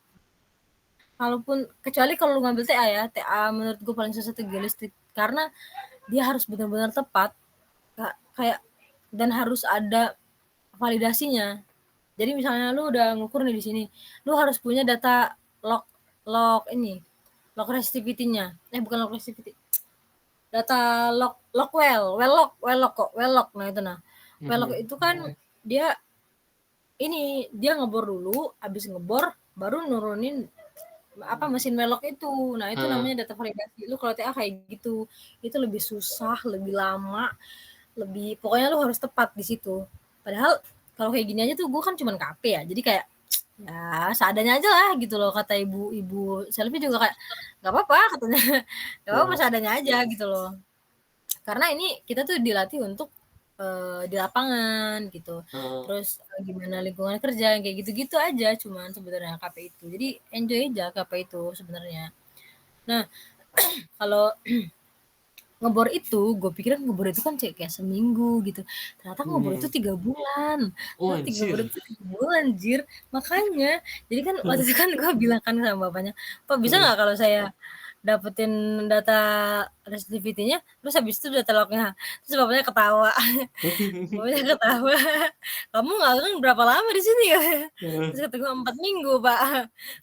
Speaker 1: Kalaupun kecuali kalau lu ngambil TA ya, TA menurut gue paling susah tuh geologistik karena dia harus benar-benar tepat. Kayak dan harus ada validasinya. Jadi misalnya lu udah ngukur nih di sini, lu harus punya data log log ini, log resistivity-nya. Bukan log resistivity. Data well log kok, well log. Nah itu nah. Well log
Speaker 2: Mhm.
Speaker 1: itu kan dia dia ngebor dulu, habis ngebor baru nurunin apa mesin welog itu. Nah, itu
Speaker 2: Heeh.
Speaker 1: namanya data validasi. Lu kalau TA kayak gitu, itu lebih susah, lebih lama, lebih pokoknya lu harus tepat di situ. Padahal kalau kayak gini aja tuh gue kan cuman KP ya. Jadi kayak ya seadanya aja lah gitu loh kata ibu Selvi juga kayak nggak apa-apa katanya. Nggak apa-apa
Speaker 2: Heeh,
Speaker 1: seadanya aja gitu loh. Karena ini kita tuh dilatih untuk di lapangan gitu.
Speaker 2: heeh.
Speaker 1: Terus gimana lingkungan kerja kayak gitu-gitu aja cuman sebenarnya KP itu. Jadi enjoy aja KP itu sebenarnya. Nah, kalau ngebor itu, gue pikir ngebor itu kan kayak seminggu gitu. Ternyata ngebor itu
Speaker 2: Mhm.
Speaker 1: 3 bulan.
Speaker 2: Oh,
Speaker 1: Ternyata 3 bulan
Speaker 2: anjir.
Speaker 1: itu 3 bulan, jir. Makanya, jadi kan waktu itu kan gue bilang kan sama bapaknya, Pak bisa
Speaker 2: Heeh.
Speaker 1: nggak kalau saya dapetin data resistivity-nya, terus habis itu data lognya. Terus bapaknya ketawa. Bapaknya ketawa. Kamu nggak kan berapa lama di sini ya?
Speaker 2: Heeh.
Speaker 1: Terus kata gue 4 minggu, Pak.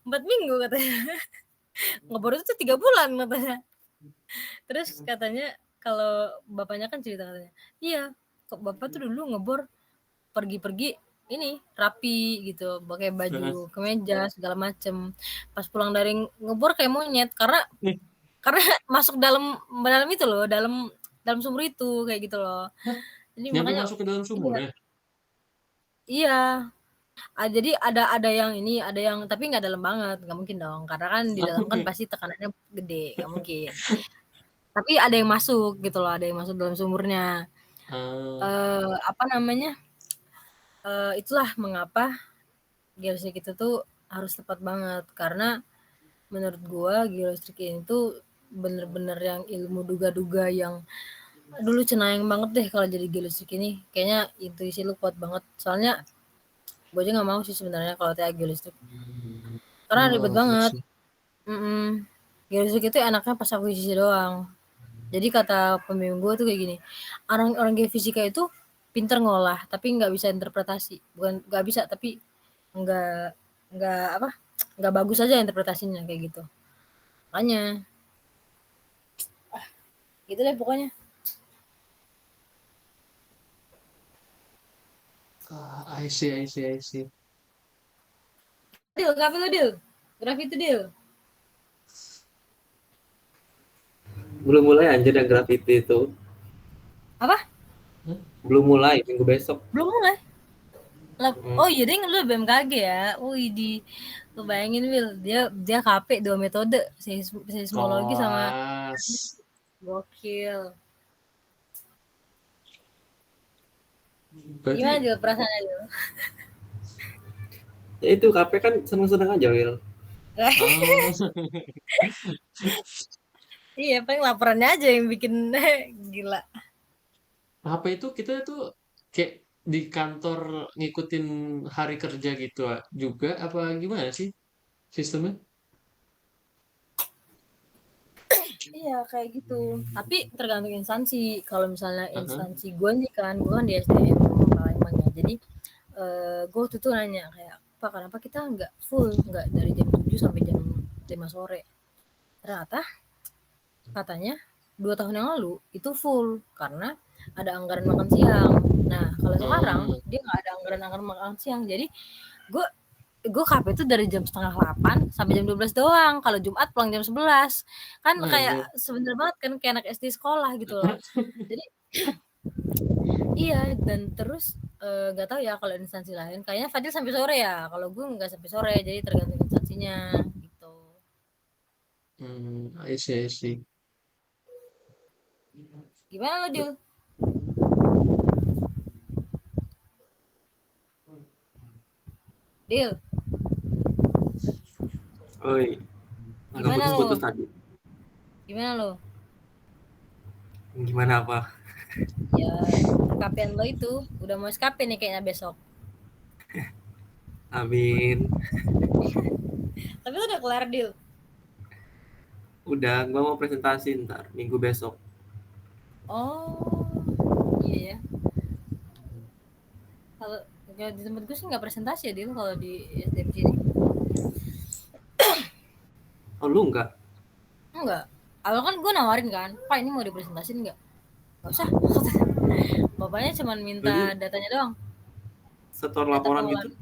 Speaker 1: 4 minggu katanya. Ngebor itu tuh 3 bulan katanya. Terus katanya kalau bapaknya kan cerita katanya, iya kok bapak tuh dulu ngebor pergi-pergi ini rapi gitu, pakai
Speaker 2: Heeh.
Speaker 1: baju kemeja segala macem. Pas pulang dari ngebor kayak monyet karena masuk dalam dalam itu loh, dalam dalam sumur itu kayak gitu loh.
Speaker 2: Hah?
Speaker 1: Jadi
Speaker 2: Nyampe
Speaker 1: makanya
Speaker 2: masuk ke dalam
Speaker 1: iya,
Speaker 2: sumur ya?
Speaker 1: iya. Jadi ada yang ini, ada yang tapi nggak dalam banget, nggak mungkin dong, karena kan di dalam kan pasti tekanannya gede, nggak mungkin. Tapi ada yang masuk gitu loh, ada yang masuk dalam sumurnya.
Speaker 2: Ah,
Speaker 1: Apa namanya, itulah mengapa geolistrik itu tuh harus tepat banget, karena menurut gua geolistrik ini tuh bener-bener yang ilmu duga-duga yang dulu cenayang banget deh kalau jadi geolistrik ini. Kayaknya intuisi lu kuat banget. Soalnya gua aja nggak mau sih sebenarnya kalau TA geolistrik. Karena ribet
Speaker 2: oh, iya
Speaker 1: banget.
Speaker 2: sih.
Speaker 1: Mhm. Geolistrik itu enaknya pas akuisisi doang. Jadi kata pembimbing gue tuh kayak gini, orang geofisika itu pinter ngolah tapi nggak bisa interpretasi. Bukan nggak bisa tapi nggak nggak apa nggak bagus aja interpretasinya kayak gitu. Makanya gitu deh pokoknya.
Speaker 2: I see.
Speaker 1: Deal, kafe lo deal. Graf itu deal.
Speaker 3: Belum mulai anjir yang graffiti itu.
Speaker 1: Apa?
Speaker 3: Belum mulai, minggu besok.
Speaker 1: Belum mulai. Oh iya deh lu BMKG ya. Wih di lu bayangin Will, dia KP 2 metode, seismologi sama
Speaker 2: Kelas.
Speaker 1: gokil.
Speaker 2: Berarti
Speaker 1: Gimana juga perasaannya lu?
Speaker 3: Ya itu KP kan seneng-seneng aja, Will.
Speaker 2: oh,
Speaker 1: Iya, paling laporannya aja yang bikin gila.
Speaker 2: apa itu kita tuh kayak di kantor ngikutin hari kerja gitu juga apa gimana sih sistemnya?
Speaker 1: Iya kayak gitu. Tapi tergantung instansi. Kalau misalnya
Speaker 2: Heeh.
Speaker 1: instansi gue nih kan, gue kan di SDM Palembang ya. Jadi gue tuh nanya kayak, Pak kenapa kita nggak full, nggak dari jam 7 sampai jam 5 sore? Ternyata katanya 2 tahun yang lalu itu full karena ada anggaran makan siang. Nah kalau sekarang
Speaker 2: Hmm,
Speaker 1: dia nggak ada anggaran makan siang. Jadi gue gue KP itu dari jam setengah 8 sampai jam 12 doang. Kalau Jumat pulang jam 11. Kan kayak
Speaker 2: anjir.
Speaker 1: sebentar banget kan kayak anak SD sekolah gitu loh. Jadi iya dan terus nggak tahu ya kalau instansi lain. Kayaknya Fadil sampai sore ya. Kalau gue nggak sampai sore, jadi tergantung instansinya gitu.
Speaker 2: I see.
Speaker 1: Gimana lo Dil? Dil,
Speaker 3: Oi, agak
Speaker 1: gimana
Speaker 3: putus-putus
Speaker 1: lo?
Speaker 3: tadi.
Speaker 1: Gimana lo?
Speaker 3: Gimana apa?
Speaker 1: Ya KPN lo itu udah mau SKP nih kayaknya besok.
Speaker 3: Amin.
Speaker 1: Tapi lo udah kelar Dil.
Speaker 3: Udah, gua mau presentasi ntar, minggu besok.
Speaker 1: Oh iya ya. Kalau di tempat gue sih nggak presentasi ya Dil kalau di SDM sini.
Speaker 3: Oh, lu enggak?
Speaker 1: Enggak. Awal kan gue nawarin kan, Pak ini mau dipresentasin nggak? Nggak usah. Bapaknya cuma minta
Speaker 3: Berarti
Speaker 1: datanya doang.
Speaker 3: setor
Speaker 1: Data
Speaker 3: laporan
Speaker 1: pengolahan.
Speaker 3: gitu?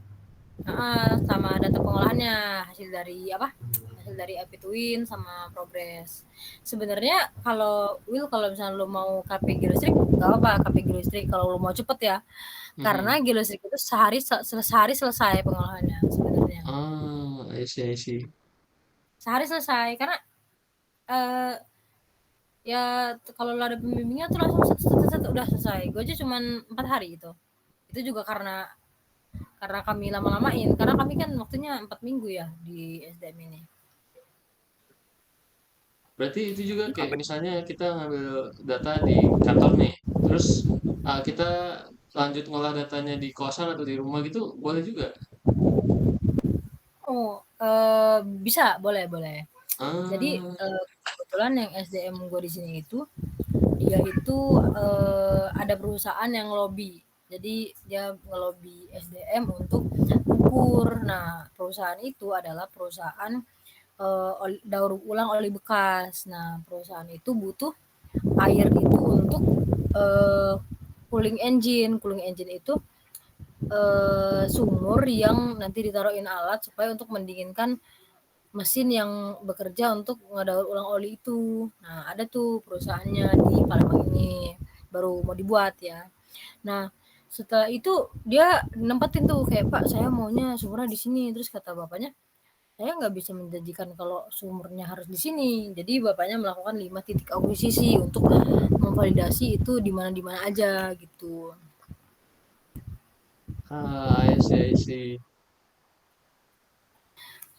Speaker 1: Sama data pengolahannya hasil dari apa? Hasil dari Api Twin sama Progress. Sebenarnya kalau kalau misalnya lo mau KP Geolistrik nggak apa KP Geolistrik kalau lo mau cepet ya. Karena Geolistrik itu sehari selesai pengolahannya sebenarnya.
Speaker 2: Ah, I see.
Speaker 1: Sehari selesai karena eh ya kalau lo ada pembimbingnya tuh langsung udah selesai. Gue aja cuman 4 hari itu juga karena kami lama-lamain karena kami kan waktunya 4 minggu ya di SDM ini.
Speaker 2: Berarti itu juga kayak
Speaker 3: Apa?
Speaker 2: misalnya kita ngambil data di kantor nih, terus kita lanjut ngolah datanya di kosan atau di rumah gitu, boleh juga.
Speaker 1: Oh bisa boleh. Jadi
Speaker 2: Ah,
Speaker 1: kebetulan yang SDM gue di sini itu dia itu ada perusahaan yang lobby. Jadi dia ngelobi SDM untuk ukur. Nah, perusahaan itu adalah perusahaan daur ulang oli bekas. Nah, perusahaan itu butuh air itu untuk eh, cooling engine. Cooling engine itu sumur yang nanti ditaruhin alat supaya untuk mendinginkan mesin yang bekerja untuk ngedaur ulang oli itu. Nah, ada tuh perusahaannya di Palembang ini baru mau dibuat ya. Nah, setelah itu dia nempatin tuh kayak Pak saya maunya sumurnya di sini. Terus kata bapaknya saya nggak bisa menjanjikan kalau sumurnya harus di sini. Jadi bapaknya melakukan 5 titik akuisisi untuk memvalidasi itu di mana aja gitu.
Speaker 2: I see.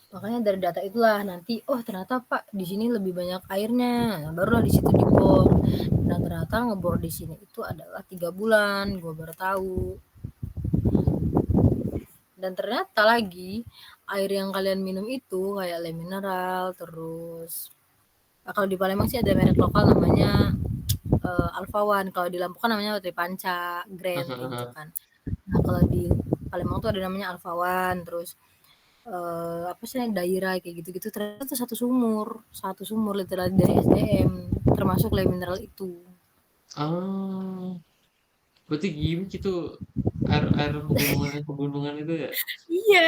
Speaker 1: Makanya dari data itulah nanti oh ternyata Pak di sini lebih banyak airnya. Nah, barulah di situ dibor. Dan ternyata ngebor di sini itu adalah 3 bulan. Gue baru tahu. Dan ternyata lagi air yang kalian minum itu kayak le mineral terus Kalau di Palembang sih ada merek lokal namanya Alpha One. Kalau di Lampung kan namanya Tripanca, Grand kayak gitu kan. Nah, kalau di Palembang tuh ada namanya Alpha One, terus apa sih daerah kayak gitu-gitu, ternyata tuh satu sumur literal dari SDM, termasuk le mineral itu.
Speaker 2: Ah, berarti gini gitu air air pegunungan itu ya?
Speaker 1: Iya,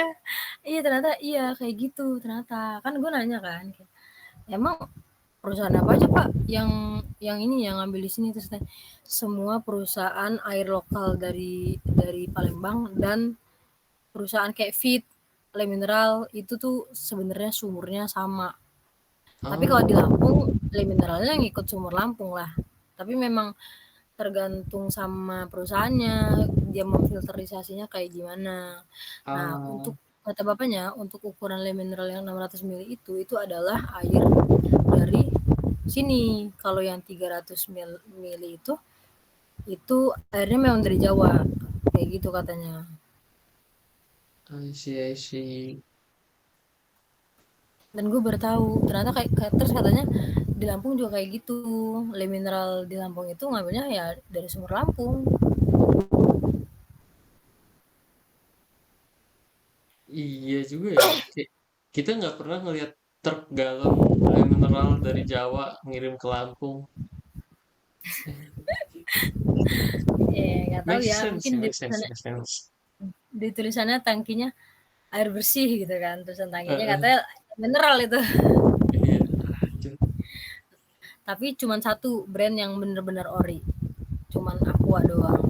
Speaker 1: iya ternyata iya kayak gitu ternyata. Kan gue nanya kan, emang perusahaan apa aja Pak yang ini yang ngambil di sini, terus tanya, semua perusahaan air lokal dari Palembang dan perusahaan kayak Fit, Le Mineral itu tuh sebenarnya sumurnya sama. Tapi kalau di
Speaker 2: Ah,
Speaker 1: Lampung, Le Mineralnya ngikut sumur Lampung lah. Tapi memang tergantung sama perusahaannya, dia memfilterisasinya kayak gimana. Nah,
Speaker 2: ah,
Speaker 1: untuk kata bapaknya, untuk ukuran le mineral yang 600 ml itu adalah air dari sini. Kalau yang 300 ml itu airnya memang dari Jawa. Kayak gitu katanya.
Speaker 2: I see, I see.
Speaker 1: Dan gue baru tahu, ternyata terus katanya di Lampung juga kayak gitu. Le mineral di Lampung itu ngambilnya ya dari sumur Lampung.
Speaker 2: Iya juga ya. Kita nggak pernah ngelihat truk galon le mineral dari Jawa ngirim ke Lampung.
Speaker 1: Nggak tahu
Speaker 2: Make
Speaker 1: ya,
Speaker 2: sense
Speaker 1: mungkin
Speaker 2: sih, make sense, make sense.
Speaker 1: di tulisannya tangkinya air bersih gitu kan, tulisan tangkinya
Speaker 2: Heeh,
Speaker 1: katanya mineral itu.
Speaker 2: iya. Anjir.
Speaker 1: Tapi cuman satu brand yang bener-bener ori, cuman Aqua doang.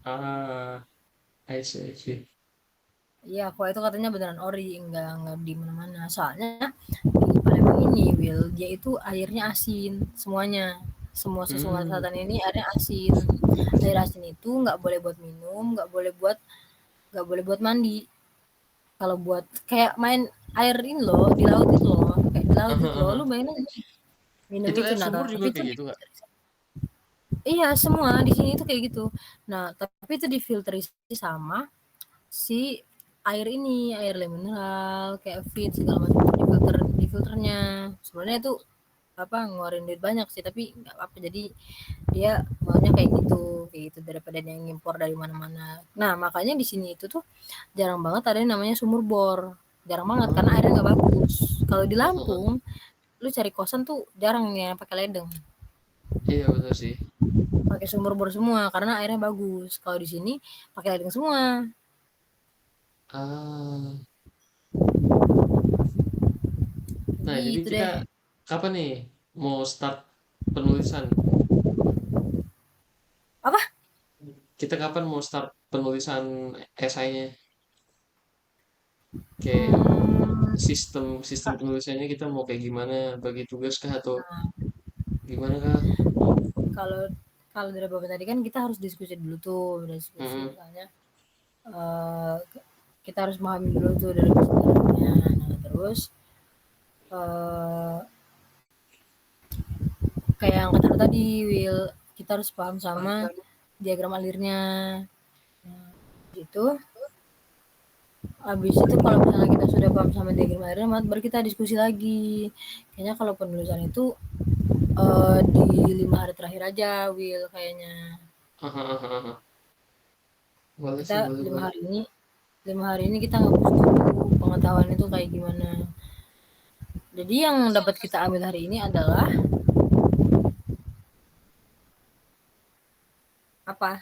Speaker 2: Ah, I see, I see.
Speaker 1: Iya, Aqua itu katanya beneran ori, enggak di mana-mana. Soalnya di Palembang ini, Will, dia itu airnya asin semuanya. Semua Sungai
Speaker 2: Hmm.
Speaker 1: Selatan ini airnya asin. Air asin itu nggak boleh buat minum, nggak boleh buat mandi. Kalau buat kayak main air ini loh di laut itu loh, kayak di laut itu loh, lu bayangin aja minum
Speaker 2: Itu
Speaker 1: itu.
Speaker 2: air
Speaker 1: Nah,
Speaker 2: sumur
Speaker 1: tapi
Speaker 2: juga
Speaker 1: itu
Speaker 2: kayak gitu, Kak?
Speaker 1: iya semua di sini itu kayak gitu. Nah, tapi itu difilterisasi sama si air ini, air le mineral, kayak Fit segala macam itu di filternya. Sebenarnya itu apa ngeluarin duit banyak sih, tapi nggak apa, jadi dia maunya kayak gitu daripada dia ngimpor dari mana-mana. Nah, makanya di sini itu tuh jarang banget ada yang namanya sumur bor. Jarang banget karena airnya
Speaker 2: Ah,
Speaker 1: nggak bagus. Kalau di
Speaker 2: heeh.
Speaker 1: Lampung, lu cari kosan tuh jarang ya pakai ledeng.
Speaker 2: Iya betul sih.
Speaker 1: Pakai sumur bor semua karena airnya bagus. Kalau di sini pakai ledeng semua.
Speaker 2: Ah, nah jadi
Speaker 1: Gitu
Speaker 2: kita
Speaker 1: deh.
Speaker 2: kapan nih mau start penulisan?
Speaker 1: Apa?
Speaker 2: Kita kapan mau start penulisan esainya? Kayak
Speaker 1: Hmm,
Speaker 2: sistem sistem penulisannya kita mau kayak gimana? Bagi tugas kah atau gimana kah?
Speaker 1: kalau kalau dari bapak tadi kan kita harus diskusi dulu tuh, diskusi
Speaker 2: Mm-mm.
Speaker 1: soalnya eh, kita harus memahami dulu tuh dari keseluruhannya. Nah, terus eh, kayak yang kata lu tadi, Will, kita harus paham sama diagram alirnya. Gitu. Habis itu kalau misalnya kita sudah paham sama diagram alirnya, baru kita diskusi lagi. Kayaknya kalau penulisan itu di 5 hari terakhir aja, Will, kayaknya.
Speaker 2: Aha, aha, aha. Boleh
Speaker 1: Kita
Speaker 2: sih, boleh
Speaker 1: lima
Speaker 2: boleh.
Speaker 1: hari ini 5 hari ini kita ngebus dulu pengetahuan itu kayak gimana. Jadi yang dapat kita ambil hari ini adalah apa?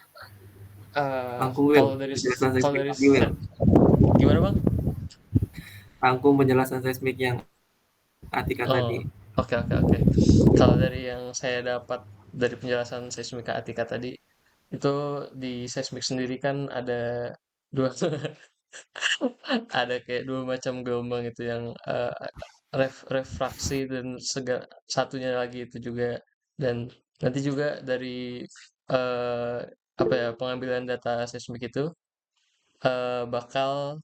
Speaker 3: Rangkum Will,
Speaker 2: Kalau dari
Speaker 3: penjelasan
Speaker 2: kalau
Speaker 3: seismik
Speaker 2: dari
Speaker 3: lagi Will.
Speaker 2: gimana bang?
Speaker 3: Rangkum penjelasan seismik yang Atika
Speaker 2: Oh,
Speaker 3: tadi.
Speaker 2: oke oke oke. Kalau dari yang saya dapat dari penjelasan seismika Atika tadi, itu di seismik sendiri kan ada dua ada kayak dua macam gelombang itu yang refraksi dan satunya lagi itu juga dan nanti juga dari eh, apa ya pengambilan data seismik itu bakal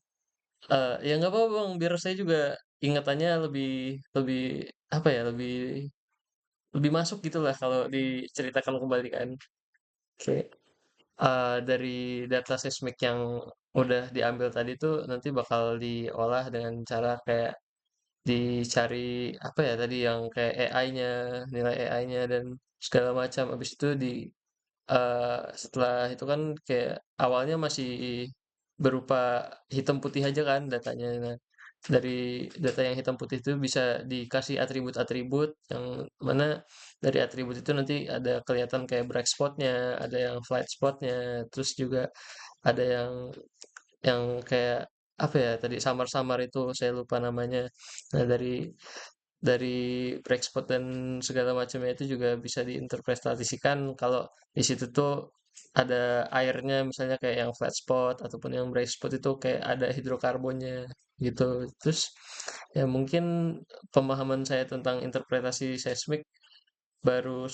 Speaker 2: ya nggak apa-apa bang biar saya juga ingatannya lebih lebih apa ya lebih lebih masuk gitu lah kalau diceritakan kembali kan. Oke. Dari data seismik yang udah diambil tadi tuh nanti bakal diolah dengan cara kayak dicari apa ya tadi yang kayak AI-nya, nilai AI-nya dan segala macam. Habis itu setelah itu kan kayak awalnya masih berupa hitam putih aja kan datanya. Nah, dari data yang hitam putih itu bisa dikasih atribut-atribut yang mana dari atribut itu nanti ada kelihatan kayak bright spot-nya, ada yang flight spot-nya, terus juga ada yang kayak apa ya tadi samar-samar itu saya lupa namanya. Nah, dari break spot dan segala macamnya itu juga bisa diinterpretasikan kalau di situ tuh ada airnya misalnya kayak yang flat spot ataupun yang bright spot itu kayak ada hidrokarbonnya gitu. Terus ya mungkin pemahaman saya tentang interpretasi seismik baru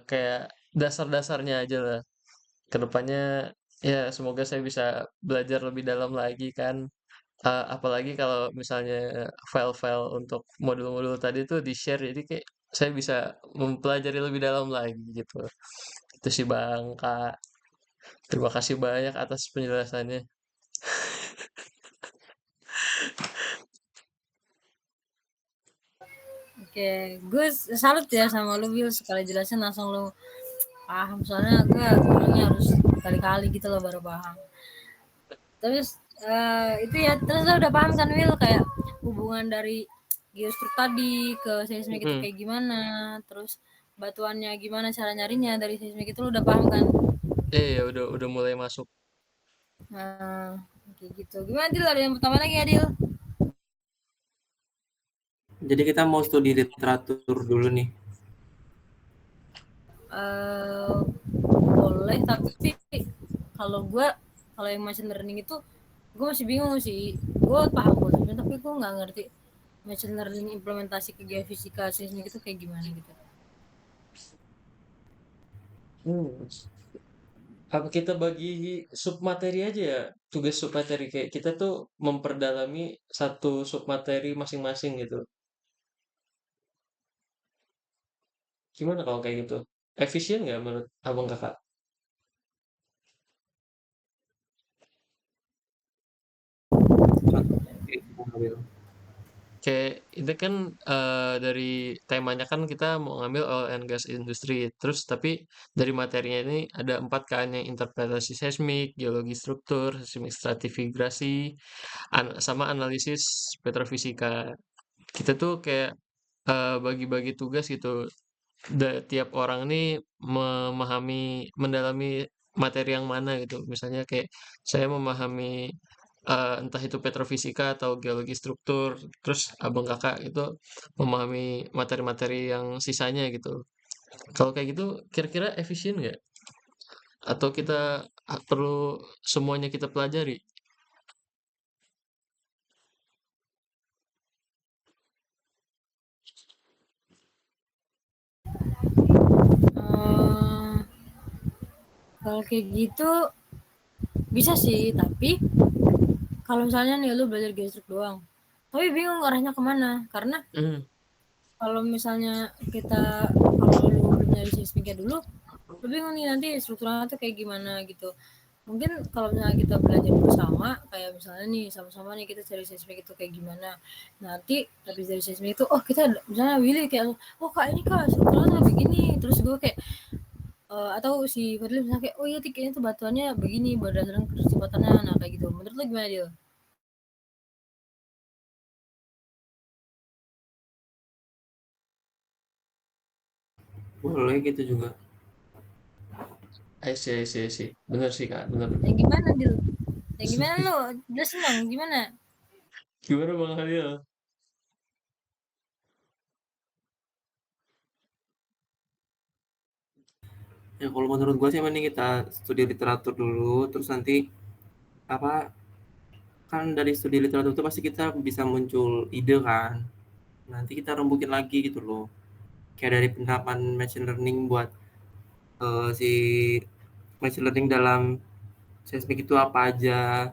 Speaker 2: kayak dasar-dasarnya aja lah. Kedepannya ya semoga saya bisa belajar lebih dalam lagi kan. Apalagi kalau misalnya file-file untuk modul-modul tadi tuh di-share, jadi kayak saya bisa mempelajari lebih dalam lagi gitu. Itu sih Bang, Kak. Terima kasih banyak atas penjelasannya.
Speaker 1: Oke, gue salut ya sama lu Bil, sekali jelasin langsung lu paham, soalnya gue orangnya harus kali-kali gitu loh baru paham. Terus itu ya, terus lo udah paham kan Will, kayak hubungan dari geostruk tadi ke seismik itu
Speaker 2: Mhm.
Speaker 1: kayak gimana, terus batuannya gimana cara nyarinya dari seismik itu lo udah paham kan?
Speaker 2: Ya udah mulai masuk.
Speaker 1: Nah, kayak gitu. Gimana Dil? Ada yang pertama lagi ya Dil?
Speaker 3: Jadi kita mau studi literatur dulu nih.
Speaker 1: Eh boleh, tapi kalau gue, kalau yang machine learning itu gue masih bingung sih. Gue paham konsepnya tapi gue nggak ngerti machine learning implementasi ke geofisika seismik itu kayak gimana gitu.
Speaker 2: Hmm. Apa kita bagi submateri aja ya? Tugas submateri kayak kita tuh memperdalami satu submateri masing-masing gitu. Gimana kalau kayak gitu? Efisien nggak menurut abang kakak? Kayak itu kan dari temanya kan kita mau ngambil oil and gas industry, terus tapi dari materinya ini ada empat kan yang interpretasi seismik, geologi struktur, seismik stratigrasi, sama analisis petrofisika. Kita tuh kayak bagi-bagi tugas gitu. Tiap orang nih mendalami materi yang mana gitu. Misalnya kayak saya memahami entah itu petrofisika atau geologi struktur, terus abang kakak itu memahami materi-materi yang sisanya gitu. Kalau kayak gitu, kira-kira efisien nggak? Atau kita perlu semuanya kita pelajari?
Speaker 1: Eh kalau kayak gitu bisa sih, tapi kalau misalnya nih lu belajar geostruk doang, tapi bingung arahnya kemana, karena
Speaker 2: Hmm,
Speaker 1: kalau misalnya kita, kalau lu belum nyari seismiknya dulu, lu bingung nih nanti strukturnya tuh kayak gimana gitu. Mungkin kalau misalnya kita belajar bersama, kayak misalnya nih sama-sama nih kita cari seismik itu kayak gimana, nanti habis dari seismik itu oh kita misalnya Willy kayak oh kak ini kak strukturnya begini, terus gue kayak atau si Fadli misalnya kayak oh iya Tik, kayaknya tuh batuannya begini berdasarkan kecepatannya, nah kayak gitu menurut lo gimana dia?
Speaker 3: Boleh gitu juga.
Speaker 2: I see. Bener sih kak, bener.
Speaker 1: Yang gimana Dil? Yang gimana lo? Jelasin dong gimana?
Speaker 2: Gimana bang Halil?
Speaker 3: Ya kalau menurut gue sih mending kita studi literatur dulu, terus nanti apa kan dari studi literatur itu pasti kita bisa muncul ide kan. Nanti kita rembukin lagi gitu loh. Kayak dari penerapan machine learning buat si machine learning dalam seismik itu apa aja.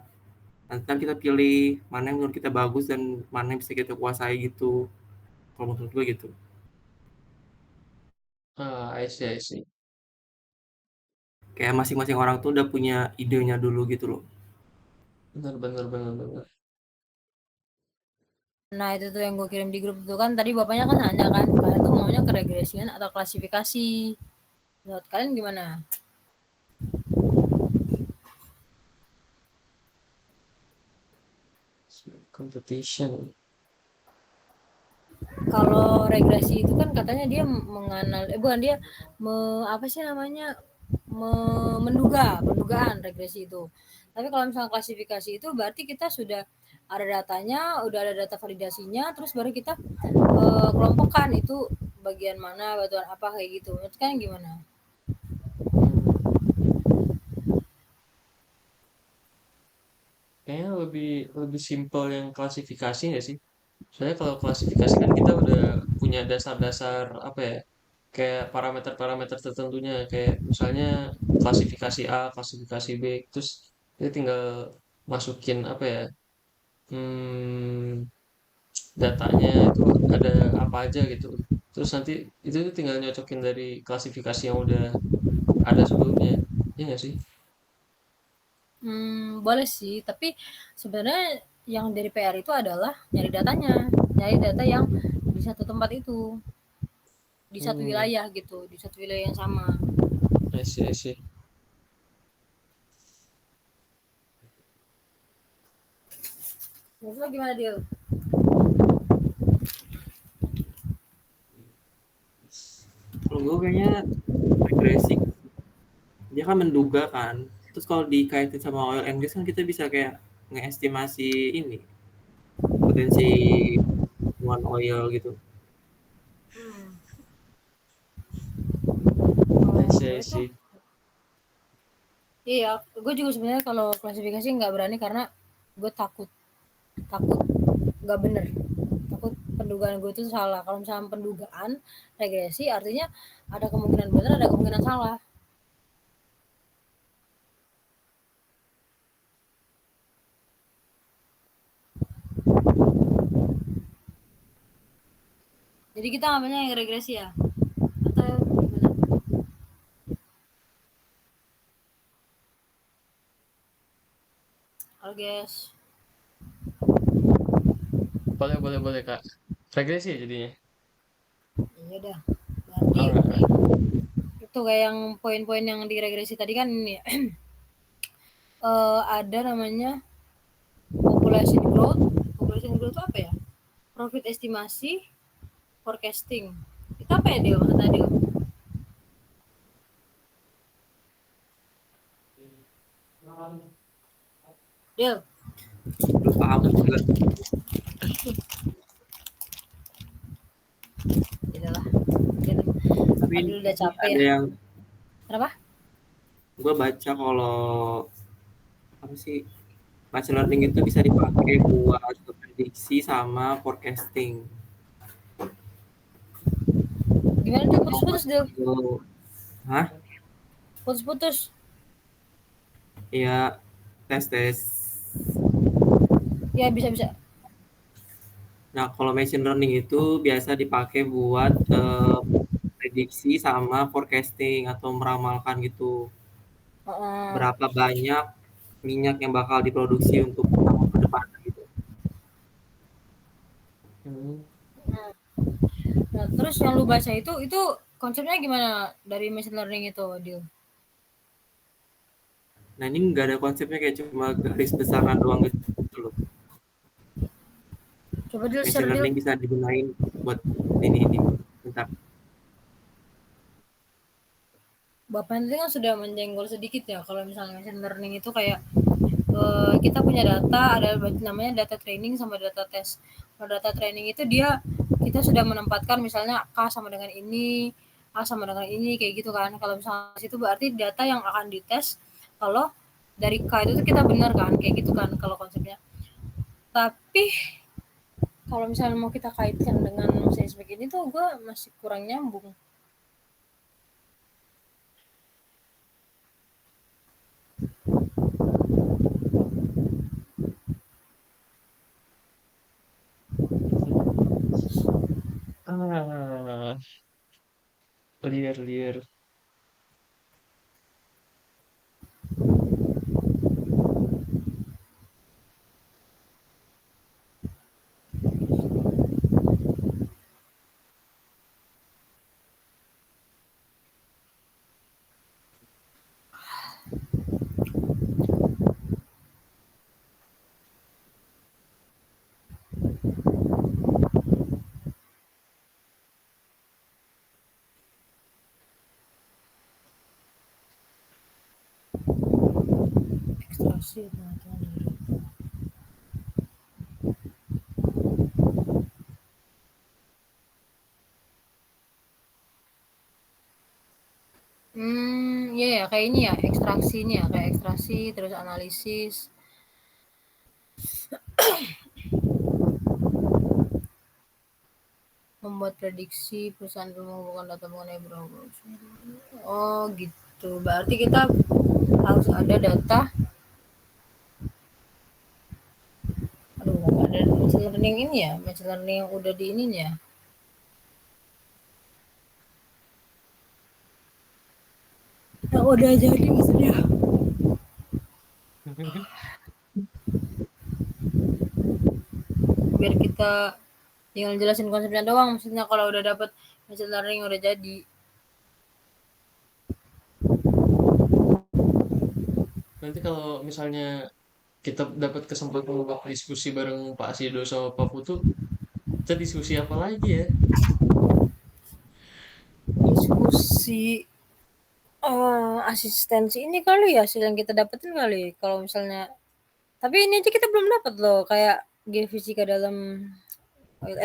Speaker 3: Nanti kan kita pilih mana yang menurut kita bagus dan mana yang bisa kita kuasai gitu. Kalau menurut gue gitu.
Speaker 2: Ah, I see.
Speaker 3: Kayak masing-masing orang tuh udah punya idenya dulu gitu loh.
Speaker 2: Bener.
Speaker 1: Nah itu tuh yang gue kirim di grup itu kan tadi bapaknya kan nanya kan kalian tuh maunya ke regresian atau klasifikasi. Menurut kalian gimana?
Speaker 2: Competition.
Speaker 1: Kalau regresi itu kan katanya dia menganal bukan dia apa sih namanya mendugaan regresi itu. Tapi kalau misalnya klasifikasi itu berarti kita sudah ada datanya, udah ada data validasinya, terus baru kita kelompokkan itu bagian mana, batuan apa kayak gitu. Menurut kan gimana?
Speaker 2: Hmm, Kayaknya lebih lebih simpel yang klasifikasi nggak sih? Soalnya kalau klasifikasi kan kita udah punya dasar-dasar apa ya? Kayak parameter-parameter tertentunya kayak misalnya klasifikasi A, klasifikasi B, terus dia tinggal masukin apa ya? Hmm, Datanya itu ada apa aja gitu. Terus nanti itu tinggal nyocokin dari klasifikasi yang udah ada sebelumnya. Iya nggak sih?
Speaker 1: Boleh sih, tapi sebenarnya yang dari PR itu adalah nyari datanya, nyari data yang di satu tempat itu, di satu
Speaker 2: Hmm,
Speaker 1: wilayah gitu, di satu wilayah yang sama.
Speaker 2: I see, I see.
Speaker 1: Menurut lo gimana dia?
Speaker 3: Kalau gue kayaknya regresi, dia kan menduga kan. Terus kalau dikaitin sama oil and gas kan kita bisa kayak ngeestimasi ini potensi temuan oil gitu.
Speaker 2: I
Speaker 1: Kalau
Speaker 2: see, I
Speaker 1: gue tuh,
Speaker 2: see.
Speaker 1: iya, gue juga sebenarnya kalau klasifikasi nggak berani karena gue takut, takut nggak bener, takut pendugaan gue itu salah. Kalau misalnya pendugaan regresi artinya ada kemungkinan benar, ada kemungkinan salah. Jadi kita ngambilnya yang regresi ya, atau gimana? Halo guys,
Speaker 2: Boleh, boleh, boleh, Kak. Regresi ya jadinya.
Speaker 1: iya dah. Berarti
Speaker 2: Alright.
Speaker 1: itu kayak yang poin-poin yang di regresi tadi kan ini ya, ada namanya population growth itu apa ya, profit estimasi, forecasting itu apa ya dia maksudnya dia. Dia
Speaker 3: Belum paham juga.
Speaker 1: itulah gitu.
Speaker 3: Tapi
Speaker 1: Aduh udah
Speaker 3: ini
Speaker 1: capek
Speaker 3: ada
Speaker 1: ya.
Speaker 3: yang
Speaker 1: Kenapa?
Speaker 3: gue baca kalau apa sih machine learning itu bisa dipakai buat prediksi sama forecasting.
Speaker 1: Gimana dia
Speaker 3: Mau
Speaker 1: putus-putus
Speaker 3: buat
Speaker 1: dia,
Speaker 3: model, hah?
Speaker 1: putus-putus.
Speaker 3: Iya, tes-tes.
Speaker 1: Ya bisa bisa.
Speaker 3: Nah, kalau machine learning itu biasa dipakai buat prediksi sama forecasting atau meramalkan gitu.
Speaker 1: Heeh.
Speaker 3: Berapa banyak minyak yang bakal diproduksi untuk tahun ke depan gitu.
Speaker 2: Hmm.
Speaker 1: Nah, terus yang lu baca itu konsepnya gimana dari machine learning itu, Dil?
Speaker 3: Nah, ini nggak ada konsepnya kayak cuma garis besaran doang gitu loh.
Speaker 1: Coba Dil
Speaker 3: Machine
Speaker 1: share Dil.
Speaker 3: learning bisa digunain buat ini. Bentar.
Speaker 1: Bapak nanti kan sudah menjenggol sedikit ya kalau misalnya machine learning itu kayak kita punya data, ada namanya data training sama data test. Kalau data training itu dia kita sudah menempatkan misalnya K sama dengan ini, A sama dengan ini kayak gitu kan. Kalau misalnya itu berarti data yang akan dites kalau dari K itu tuh kita benar kan kayak gitu kan kalau konsepnya. Tapi kalau misalnya mau kita kaitkan dengan seismik ini tuh gue masih kurang nyambung.
Speaker 2: Ah, liar, liar.
Speaker 1: interaksi pengetahuan diri. Iya ya, kayak ini ya, ekstraksi ini ya, kayak ekstraksi, terus analisis. Membuat prediksi perusahaan mengumpulkan data mengenai berapa. Oh gitu, berarti kita harus ada data. Aduh, nggak ada machine learning ini ya, machine learning yang udah di ininya. Yang udah jadi maksudnya. Biar kita tinggal jelasin konsepnya doang, maksudnya kalau udah dapet machine learning udah jadi.
Speaker 2: Nanti kalau misalnya kita dapat kesempatan untuk diskusi bareng Pak Sido sama Pak Putu, kita diskusi apa lagi ya?
Speaker 1: Diskusi asistensi ini kali ya, hasil yang kita dapetin kali kalau misalnya. Tapi ini aja kita belum dapat loh, kayak geofisika dalam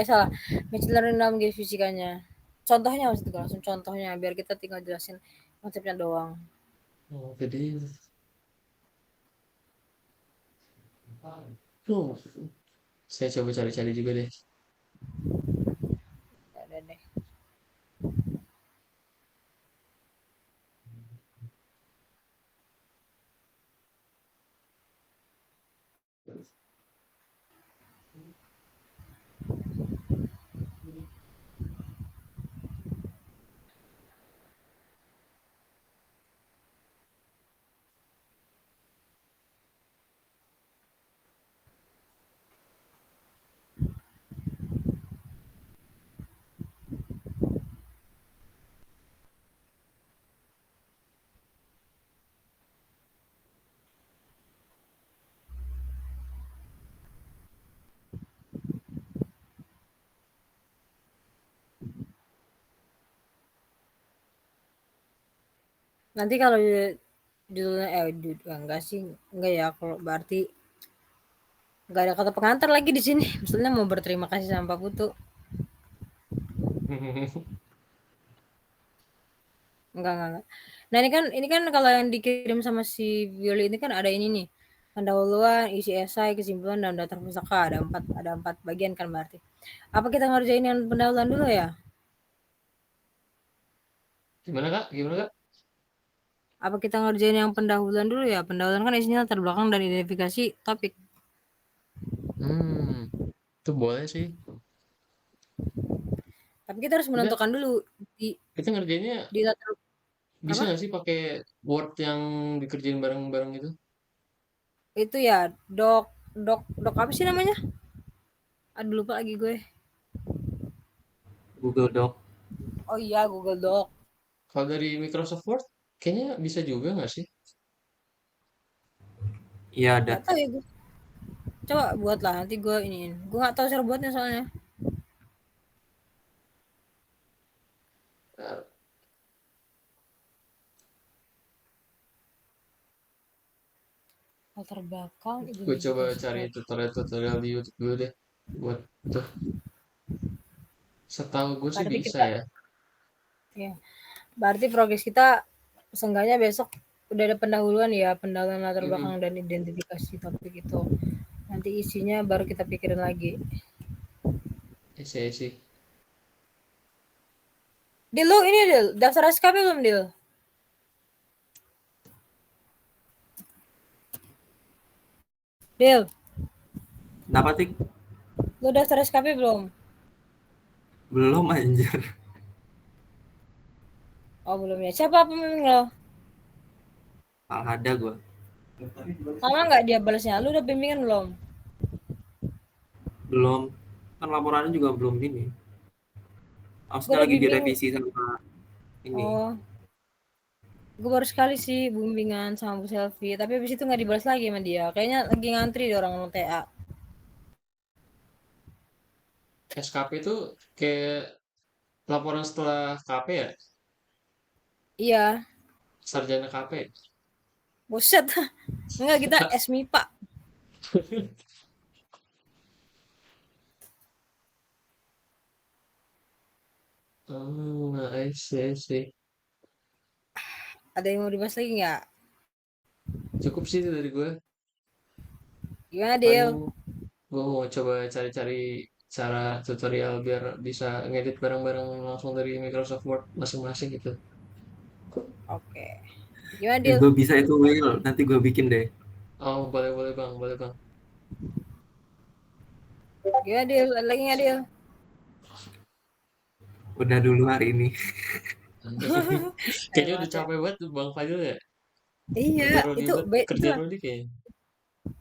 Speaker 1: salah, machine learning dalam geofisikanya. Contohnya maksudnya langsung contohnya biar kita tinggal jelasin konsepnya doang.
Speaker 2: Oh, jadi, tuh, saya coba cari-cari juga deh.
Speaker 1: Ya udah deh. Nanti kalau judulnya enggak sih, enggak ya, kalau berarti enggak ada kata pengantar lagi di sini. Maksudnya mau berterima kasih sama Pak Putu. Enggak. Nah, ini kan kalau yang dikirim sama si Violi ini kan ada ini nih. Pendahuluan, isi esai, kesimpulan, dan daftar pustaka. Ada empat bagian kan berarti. Apa kita ngerjain yang pendahuluan dulu ya?
Speaker 2: Gimana Kak? Gimana Kak?
Speaker 1: Apa kita ngerjain yang pendahuluan dulu ya? Pendahuluan kan isinya latar belakang dan identifikasi topik.
Speaker 2: Hmm, itu boleh sih.
Speaker 1: Tapi kita harus
Speaker 2: Kita
Speaker 1: menentukan dulu di
Speaker 2: kita ngerjainnya
Speaker 1: di latar
Speaker 2: bisa
Speaker 1: apa?
Speaker 2: nggak sih pakai Word yang dikerjain bareng-bareng itu?
Speaker 1: Itu ya, dok dok apa sih namanya? Aduh lupa lagi gue.
Speaker 3: Google Doc.
Speaker 1: Oh iya, Google Doc.
Speaker 2: Kalau dari Microsoft Word, kayaknya bisa juga nggak sih?
Speaker 3: Iya ada.
Speaker 1: Gak tahu ya gue. Coba buat lah nanti gue iniin. Gue gak tahu cara buatnya soalnya.
Speaker 2: Nah,
Speaker 1: Latar belakang,
Speaker 2: gue coba
Speaker 1: identifikasi
Speaker 2: cari
Speaker 1: topik.
Speaker 2: tutorial-tutorial di YouTube dulu deh buat tuh. Setahu gue sih
Speaker 1: Berarti
Speaker 2: bisa
Speaker 1: kita
Speaker 2: ya.
Speaker 1: ya. Berarti progres kita seenggaknya besok udah ada pendahuluan ya, pendahuluan latar belakang
Speaker 2: Mm-mm.
Speaker 1: dan identifikasi topik itu. Nanti isinya baru kita pikirin lagi.
Speaker 2: Isi.
Speaker 1: Dil, lu ini Dil, daftar SKP belum Dil? Dil,
Speaker 3: Kenapa Tik?
Speaker 1: lu daftar SKP belum?
Speaker 3: Belum anjir.
Speaker 1: Oh belum ya. Siapa pembimbing lo?
Speaker 3: Malah ada gue.
Speaker 1: Lama nggak dia balasnya? Lu udah bimbingan belum?
Speaker 3: Belum. Kan laporannya juga belum ini.
Speaker 1: Gue
Speaker 3: Maksudnya
Speaker 1: udah
Speaker 3: lagi
Speaker 1: bimbing.
Speaker 3: direvisi sama ini.
Speaker 1: Oh, gue baru sekali sih bimbingan sama Bu Selvi. Tapi abis itu nggak dibalas lagi sama dia. Kayaknya lagi ngantri di orang TA.
Speaker 2: SKP itu kayak laporan setelah KP ya,
Speaker 1: Iya.
Speaker 2: sarjana KP.
Speaker 1: Buset. Enggak, kita SMIPA.
Speaker 2: Oh, I see.
Speaker 1: Ada yang mau dibahas lagi nggak?
Speaker 2: Cukup sih itu dari gue.
Speaker 1: Gimana,
Speaker 2: Paling
Speaker 1: Dil?
Speaker 2: gue mau coba cari-cari cara tutorial biar bisa ngedit bareng-bareng langsung dari Microsoft Word masing-masing gitu.
Speaker 1: Oke. Gimana, Dil?
Speaker 3: Gue bisa itu Will, nanti gue bikin deh.
Speaker 2: Oh, boleh bang, boleh bang.
Speaker 1: Gimana, Dil? Ada lagi nggak, Dil?
Speaker 3: Udah dulu hari ini.
Speaker 2: Kayaknya udah
Speaker 1: Hebat ya.
Speaker 2: capek banget tuh Bang Fadil ya.
Speaker 1: Iya,
Speaker 2: Kerja Rodi
Speaker 1: itu
Speaker 2: banget, kerja
Speaker 1: itulah
Speaker 2: Rodi kayaknya.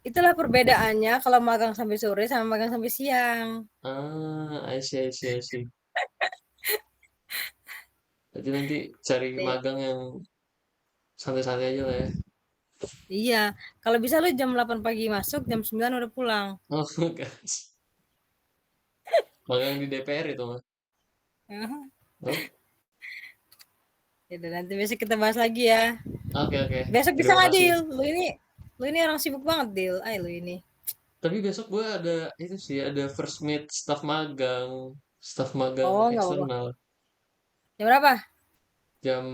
Speaker 1: itulah perbedaannya kalau magang sampai sore sama magang sampai siang.
Speaker 2: I see. Jadi nanti cari
Speaker 1: Iya.
Speaker 2: magang yang santai-santai aja lah ya.
Speaker 1: Iya, kalau bisa lu jam 8 pagi masuk, jam 9 udah pulang.
Speaker 2: Oh, guys. Magang di DPR itu mah. Oh,
Speaker 1: Yaudah, nanti besok kita bahas lagi ya.
Speaker 2: oke.
Speaker 1: Besok bisa
Speaker 2: Terima
Speaker 1: nggak,
Speaker 2: kasih.
Speaker 1: Dil? Lu ini orang sibuk banget, Dil. Ay, lu ini.
Speaker 2: Tapi besok gue ada itu sih, ada first meet staff magang
Speaker 1: Oh, nggak apa-apa.
Speaker 2: eksternal
Speaker 1: Jam berapa?
Speaker 2: jam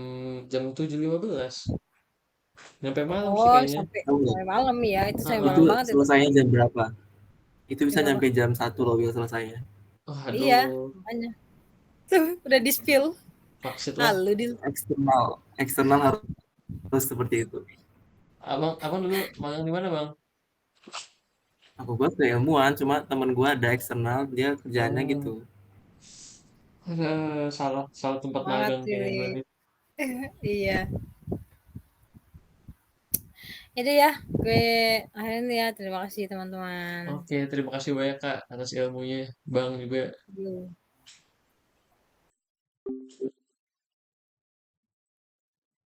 Speaker 2: jam 7.15. Nyampe malam sih
Speaker 1: Oh,
Speaker 2: kayaknya.
Speaker 1: sampai
Speaker 3: Tahu nggak?
Speaker 1: sampai malam ya. Itu sampai
Speaker 3: Itu
Speaker 1: malam banget itu.
Speaker 3: selesainya jam berapa? Itu
Speaker 1: Jam
Speaker 3: bisa
Speaker 1: berapa?
Speaker 3: nyampe jam 1 loh Will selesainya.
Speaker 2: Oh,
Speaker 1: Iya,
Speaker 2: aduh,
Speaker 1: makanya. Tuh, udah di-spill.
Speaker 2: vaksin
Speaker 1: Ah,
Speaker 2: lah.
Speaker 1: lu, Dil.
Speaker 3: Eksternal harus seperti itu.
Speaker 2: Abang dulu magang di mana bang?
Speaker 3: Aku buat keilmuan, cuma temen gue ada eksternal, dia kerjaannya gitu.
Speaker 2: Oh, salah tempat
Speaker 1: Semangat,
Speaker 2: magang kayaknya
Speaker 1: Dil.
Speaker 2: berarti.
Speaker 1: Iya. Itu ya, gue akhirin ya. Terima kasih teman-teman.
Speaker 2: Oke, terima kasih banyak Kak atas ilmunya. Bang juga.
Speaker 1: Yuk.